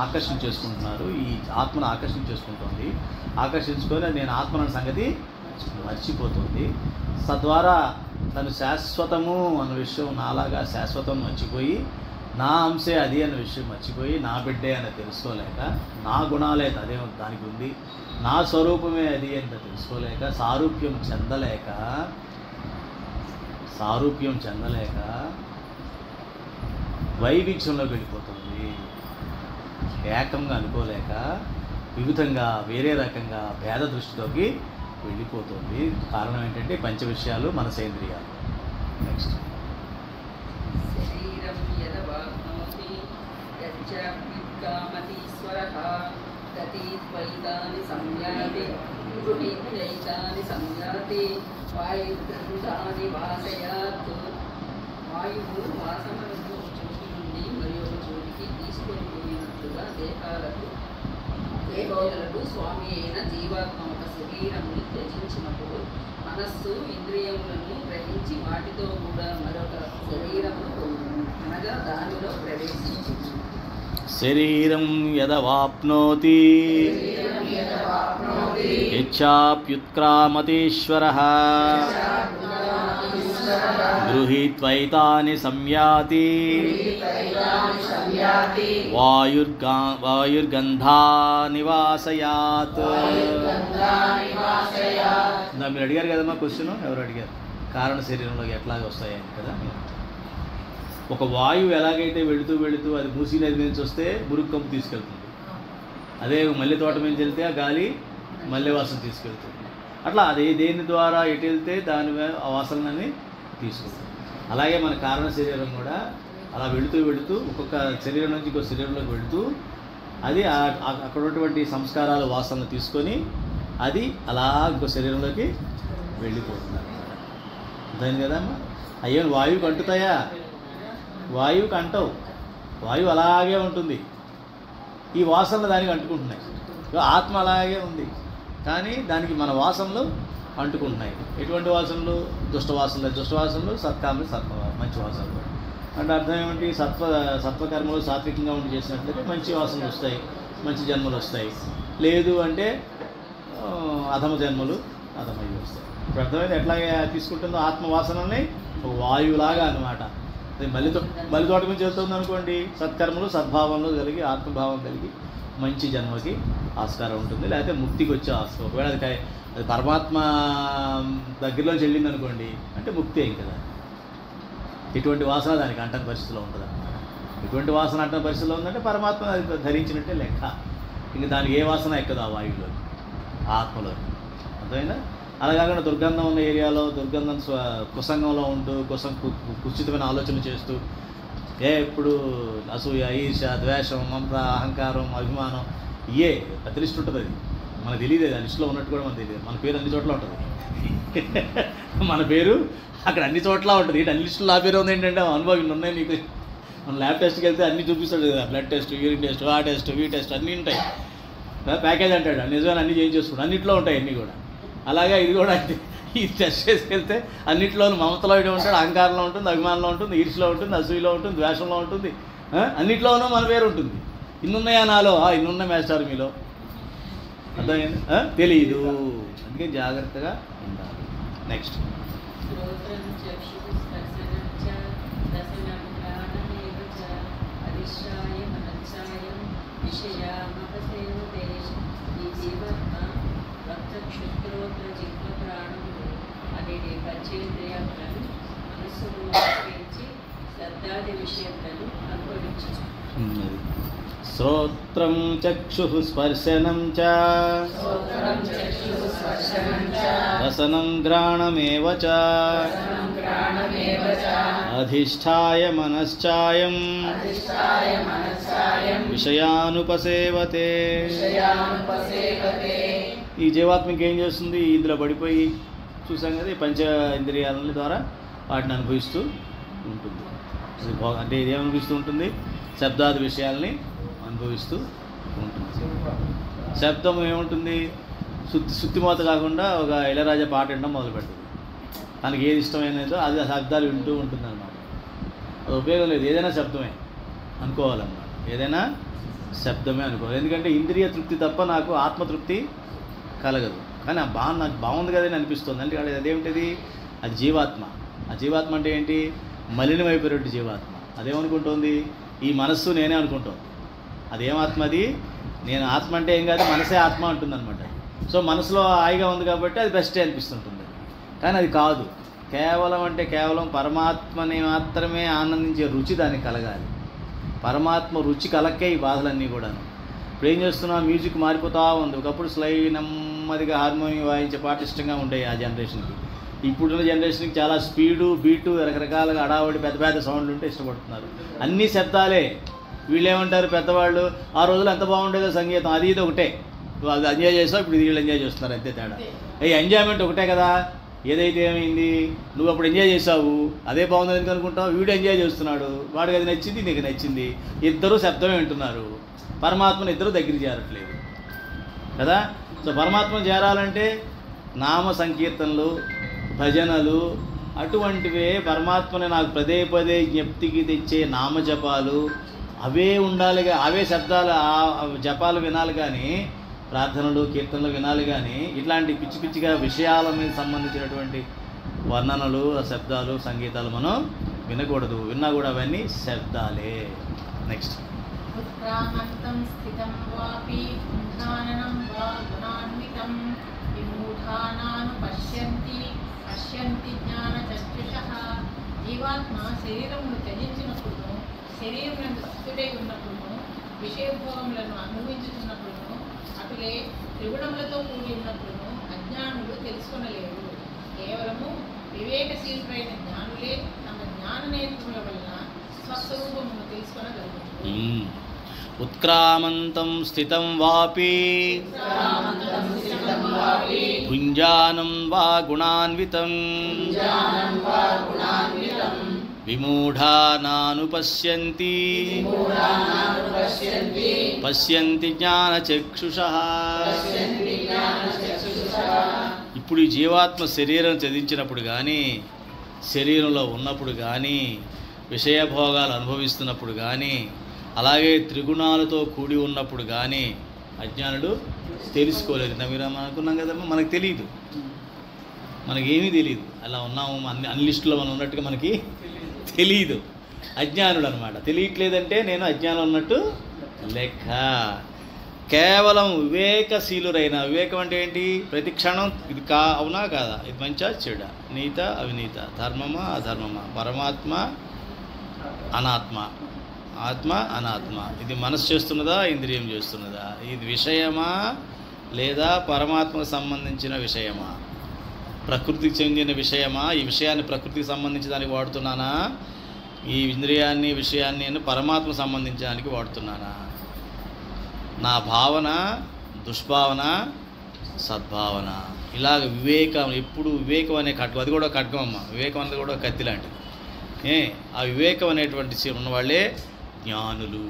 ఆకర్షించేసుకుంటున్నారు. ఈ ఆత్మను ఆకర్షించేసుకుంటుంది. ఆకర్షించుకొని నేను ఆత్మన సంగతి మర్చిపోతుంది. తద్వారా తను శాశ్వతము అన్న విషయం, నాలాగా శాశ్వతం మర్చిపోయి, నా అంశే అది అన్న విషయం మర్చిపోయి, నా బిడ్డే అని తెలుసుకోలేక, నా గుణాలే అదే దానికి ఉంది, నా స్వరూపమే అది అని తెలుసుకోలేక, సారూప్యం చెందలేక వైవిధ్యంలోకి వెళ్ళిపోతుంది. ఏకంగా అనుకోలేక వివిధంగా, వేరే రకంగా భేద దృష్టిలోకి వెళ్ళిపోతుంది. కారణం ఏంటంటే పంచ విషయాలు, మనసేంద్రియాలు. నెక్స్ట్ శరీరం యదవాప్నోతి యజ్జామతీశ్వరః గతిత్వైతాని సంయాతి గృహీత్యైతాని సంయాతి వాయుర్గంధాని వాసయాత్. వాయువు వాసనలను శ్లోకాలకు దేవతలకు స్వామి అయిన జీవాత్మ ఒక శరీరముని త్యజించినప్పుడు మనస్సు ఇంద్రియములను గ్రహించి వాటితో కూడా మరొక శరీరమును పొందును, అనగా దానిలో ప్రవేశించింది. శరీరం యదవాప్నోతి ఇచ్ఛాప్యుత్క్రామతీశ్వరః గృహీత్వైతాని సంయాతి వాయుర్గంధానివాసయాత్. మీరు అడిగారు కదమ్మా క్వశ్చన్, ఎవరు అడిగారు? కారణ శరీరంలోకి ఎట్లాగే వస్తాయని కదా. ఒక వాయువు ఎలాగైతే వెళుతూ వెళుతూ అది మూసీ నది నుంచి వస్తే మురుగు కంపు తీసుకెళ్తుంది, అదే మల్లె తోట నుంచి వెళ్తే ఆ గాలి మల్లె వాసన తీసుకెళ్తుంది. అట్లా అదే దేని ద్వారా ఎటు వెళ్తే దాని ఆ వాసనని తీసుకుంటుంది. అలాగే మన కారణ శరీరం కూడా అలా వెళుతూ వెళుతూ ఒక్కొక్క శరీరం నుంచి ఇంకో శరీరంలోకి వెళుతూ అది అక్కడ ఉన్నటువంటి సంస్కారాల వాసనలు తీసుకొని అది అలా ఇంకో శరీరంలోకి వెళ్ళిపోతుంది అన్నమాట. అర్థమైంది కదమ్మా. అయ్యో వాయువుకి అంటుతాయా? వాయువుకి అంటవు, వాయువు అలాగే ఉంటుంది. ఈ వాసనలు దానికి అంటుకుంటున్నాయి. ఆత్మ అలాగే ఉంది కానీ దానికి మన వాసనలు అంటుకుంటున్నాయి. ఎటువంటి వాసనలు? దుష్టవాసనలు, సత్కామలు, మంచి వాసనలు. అంటే అర్థం ఏమిటి? సత్వకర్మలు సాత్వికంగా ఉండి చేసినట్లయితే మంచి వాసనలు వస్తాయి, మంచి జన్మలు వస్తాయి. లేదు అంటే అధమ జన్మలు, అధమయ్యి వస్తాయి. ఇప్పుడు అర్థమైంది ఎట్లాగే తీసుకుంటుందో ఆత్మవాసనల్ని వాయువులాగా అన్నమాట. మళ్ళీ తోట నుంచి వెళ్తుంది అనుకోండి, సత్కర్మలు సద్భావంలో కలిగి ఆత్మభావం కలిగి మంచి జన్మకి ఆస్కారం ఉంటుంది, లేకపోతే ముక్తికి వచ్చే ఆస్కారం. ఒకవేళ అది పరమాత్మ దగ్గరలోంచి వెళ్ళింది అనుకోండి అంటే ముక్తి అయింది కదా. ఎటువంటి వాసన దానికి అంటని పరిస్థితిలో ఉంటుంది అన్నమాట. ఎటువంటి వాసన అంటని పరిస్థితిలో ఉందంటే పరమాత్మ అది ధరించినట్టే లెక్క. ఇంక దానికి ఏ వాసన ఎక్కదు ఆ వాయువులో, ఆత్మలో. అర్థమైందా? అలా కాకుండా దుర్గంధం ఉన్న ఏరియాలో దుర్గంధం కుసంగంలో ఉంటూ కుచితమైన ఆలోచనలు చేస్తూ ఎప్పుడు అసూయ, ఈర్ష, ద్వేషం, మమత, అహంకారం, అభిమానం ఇయే పెద్ద లిస్ట్ ఉంటుంది. అది మనకు తెలియదు, అది ఆ లిస్టులో ఉన్నట్టు కూడా మనకు తెలియదు. మన పేరు అన్ని చోట్ల ఉంటుంది. మన పేరు అక్కడ అన్ని చోట్ల ఉంటుంది. ఇటు అన్ని లిస్టులో నా పేరు ఉంది ఏంటంటే అనుభవం ఉన్నాయి నీకు. మన ల్యాబ్ టెస్ట్కి వెళ్తే అన్నీ చూపిస్తాడు కదా, బ్లడ్ టెస్ట్, యూరిన్ టెస్ట్, ఆ టెస్ట్, ఈ టెస్ట్ అన్నీ ఉంటాయి. ప్యాకేజ్ అంటాడు, నిజమైన అన్నీ చేయించేసుకుంటాడు, అన్నింటిలో ఉంటాయి అన్నీ కూడా. అలాగే ఇది కూడా అంతే. ఈ టెస్ట్ చేసుకెళ్తే అన్నింటిలోనూ మమతలో ఇటు ఉంటాడు, అహంకారంలో ఉంటుంది, అభిమానంలో ఉంటుంది, ఈర్ష్యలో ఉంటుంది, అసూయలో ఉంటుంది, ద్వేషంలో ఉంటుంది, అన్నింటిలోనూ మన పేరు ఉంటుంది. ఇన్నున్నాయా నాలో? ఇన్నున్న మేస్టారు మీలో. అర్థమైంది? తెలీదు. అందుకే జాగ్రత్తగా ఉండాలి. నెక్స్ట్ శ్రోత్రం చక్షుః స్పర్శనం చ రసనం ఘ్రాణమేవ చ అధిష్టాయ మనశ్చాయం విషయామపసేవతే. ఈ జీవాత్మ రక్తక్షుత్రోత్ర జిహ్వ ప్రాణములు అనే పంచేంద్రియాలను మనస్సును ఉపయోగించి శబ్దాది విషయములను అనుభవించు. శ్రోత్రం చక్షుః స్పర్శనం చ రసనం ఘ్రాణమేవ చ అధిష్టాయ మనశ్చాయం విషయానుపసేవతే. ఈ జీవాత్మ ఇంకేం చేస్తుంది? ఇందులో పడిపోయి చూసాం కదా, ఈ పంచ ఇంద్రియాల ద్వారా వాటిని అనుభవిస్తూ ఉంటుంది. అంటే ఇదేం అనిపిస్తూ ఉంటుంది? శబ్దాది విషయాల్ని అనుభవిస్తూ ఉంటుంది. శబ్దం ఏముంటుంది? శుద్ధిమోత కాకుండా ఒక ఇళయరాజా పాట వినడం మొదలు పెడుతుంది. తనకి ఏది ఇష్టమైనదో అది ఆ శబ్దాలు వింటూ ఉంటుంది అన్నమాట. అది ఉపయోగం లేదు, ఏదైనా శబ్దమే అనుకోవాలన్నమాట. ఏదైనా శబ్దమే అనుకోవాలి. ఎందుకంటే ఇంద్రియ తృప్తి తప్ప నాకు ఆత్మతృప్తి కలగదు. కానీ నాకు బాగుంది కదని అనిపిస్తుంది. అంటే అదేమిటిది? అది జీవాత్మ. ఆ జీవాత్మ అంటే ఏంటి? మలినమైపోయినట్టు జీవాత్మ. అదేమనుకుంటోంది? ఈ మనస్సు నేనే అనుకుంటోంది. అదేమాత్మ? అది నేను ఆత్మ అంటే ఏం కాదు, మనసే ఆత్మ అంటుంది అనమాట. సో మనసులో హాయిగా ఉంది కాబట్టి అది బెస్టే అనిపిస్తుంటుంది. కానీ అది కాదు. కేవలం పరమాత్మని మాత్రమే ఆనందించే రుచి దానికి కలగాలి. పరమాత్మ రుచి కలక్కే ఈ బాధలన్నీ కూడాను. ఇప్పుడు ఏం చేస్తున్నా, మ్యూజిక్ మారిపోతూ ఉంది. ఒకప్పుడు నెమ్మదిగా హార్మోనియం వాయించే పాట ఇష్టంగా ఉండేవి ఆ జనరేషన్కి. ఇప్పుడున్న జనరేషన్కి చాలా స్పీడు, బీటు, రకరకాలుగా అడావడి పెద్ద పెద్ద సౌండ్లు ఉంటే ఇష్టపడుతున్నారు. అన్నీ శబ్దాలే. వీళ్ళు ఏమంటారు పెద్దవాళ్ళు, ఆ రోజులు ఎంత బాగుండేదో సంగీతం, అది ఇది ఒకటే. అది ఎంజాయ్ చేస్తావు, ఇప్పుడు వీళ్ళు ఎంజాయ్ చేస్తున్నారు, అంతే తేడా. ఎంజాయ్మెంట్ ఒకటే కదా. ఏదైతే ఏమైంది, నువ్వు అప్పుడు ఎంజాయ్ చేసావు, అదే బాగుందని ఎందుకు అనుకుంటావు? వీడు ఎంజాయ్ చేస్తున్నాడు, వాడికి అది నచ్చింది, నీకు నచ్చింది, ఇద్దరూ శబ్దమే వింటున్నారు. పరమాత్మను ఇద్దరు దగ్గర చేరట్లేదు కదా. సో పరమాత్మను చేరాలంటే నామ సంకీర్తనలు, భజనలు అటువంటివే, పరమాత్మని నాకు పదే పదే జ్ఞప్తికి తెచ్చే నామజపాలు అవే ఉండాలిగా, అవే శబ్దాలు, ఆ జపాలు వినాలి కానీ, ప్రార్థనలు కీర్తనలు వినాలి కానీ, ఇట్లాంటి పిచ్చి పిచ్చిగా విషయాల మీద సంబంధించినటువంటి వర్ణనలు, శబ్దాలు, సంగీతాలు మనం వినకూడదు. విన్నా కూడా అవన్నీ శబ్దాలే. నెక్స్ట్ ఉత్క్రామంతం స్థితం వాపి పుంఖాననం వా గుణాన్వితం విమూఢానాను పశ్యంతి జ్ఞానచక్షుషః. జీవాత్మ శరీరమును త్యజించినప్పుడు, శరీరం స్థితుడై ఉన్నప్పుడు, విషయభోగములను అనుభవించుతున్నప్పుడు, అటులే త్రిగుణములతో కూడి ఉన్నప్పుడు అజ్ఞానులు తెలుసుకొనలేరు. కేవలము వివేకశీలుడైన జ్ఞానులే తమ జ్ఞాన నేత్రముల వలన స్వస్వరూపమును తెలుసుకొనగలుగుతారు. ఉత్క్రామంతం స్థితం వాపి భుంజానం వా గుణాన్వితం విమూఢానాను పశ్యంతి జ్ఞానచక్షుషః. ఇప్పుడు ఈ జీవాత్మ శరీరం త్యజించినప్పుడు కానీ, శరీరంలో ఉన్నప్పుడు కానీ, విషయభోగాలు అనుభవిస్తున్నప్పుడు కానీ, అలాగే త్రిగుణాలతో కూడి ఉన్నప్పుడు కానీ అజ్ఞానుడు తెలుసుకోలేదు. మీరు అనుకున్నాం కదమ్మా, మనకు తెలియదు, మనకేమీ తెలియదు. అలా ఉన్నాము, అన్ని లిస్టులో మనం ఉన్నట్టుగా మనకి తెలియదు. అజ్ఞానుడు అనమాట. తెలియట్లేదంటే నేను అజ్ఞానం ఉన్నట్టు లెక్క. కేవలం వివేకశీలురైన, వివేకం అంటే ఏంటి? ప్రతి క్షణం ఇది అవునా కాదా, ఇది మంచా చెడా, నీత అవినీత, ధర్మమా అధర్మమా, పరమాత్మ అనాత్మ, ఆత్మ అనాత్మ, ఇది మనసు చేస్తున్నదా ఇంద్రియం చేస్తున్నదా, ఇది విషయమా లేదా పరమాత్మకు సంబంధించిన విషయమా, ప్రకృతికి చెందిన విషయమా, ఈ విషయాన్ని ప్రకృతికి సంబంధించి దానికి వాడుతున్నానా, ఈ ఇంద్రియాన్ని విషయాన్ని నేను పరమాత్మకు సంబంధించడానికి వాడుతున్నానా, నా భావన దుష్భావన సద్భావన, ఇలాగ వివేకం. ఎప్పుడు వివేకం అనే ఖడ్గం, అది కూడా ఖడ్గమమ్మ, వివేకం అనేది కూడా కత్తి లాంటిది. ఆ వివేకం అనేటువంటి ఉన్నవాళ్ళే జ్ఞానులు.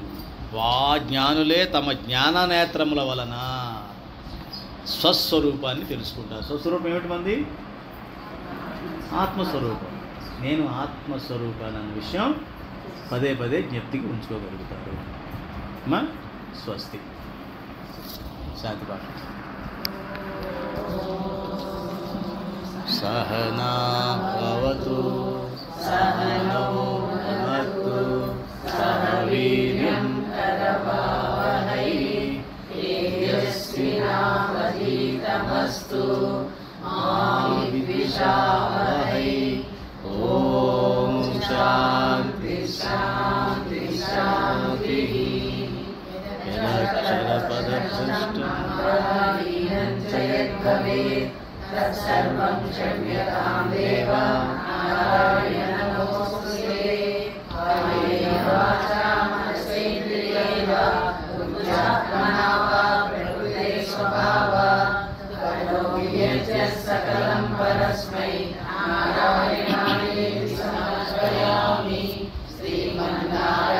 జ్ఞానులే తమ జ్ఞాననేత్రముల వలన స్వస్వరూపాన్ని తెలుసుకుంటారు. స్వస్వరూపం ఏమిటి మంది? ఆత్మస్వరూపం. నేను ఆత్మస్వరూపాన్ని అన్న విషయం పదే పదే జ్ఞప్తికి ఉంచుకోగలుగుతారు. మా స్వస్తి. శాంతి పాఠ. సహనా భవతు సహనౌ భునక్తు సహ వీర్యం కరవావహై తేజస్వినావధీతమస్తు మా విద్విషావహై. ఓం శాంతి శాంతి శాంతి. తత్సర్వం క్షమ్యతాం దేవ నారాయణ నమోస్తుతే. కాయేన వాచా మనసేంద్రియైర్వ బుద్ధ్యాత్మనా వా ప్రకృతే స్వభావాత్ కరోమి యజ్ఞః సకలం పరస్మై నారాయణాయేతి సమర్పయామి. శ్రీమన్నారాయణాయేతి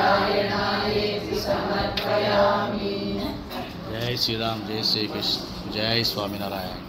సమర్పయామి. జై శ్రీరామ్, జై శ్రీకృష్ణ, జై స్వామినారాయణ.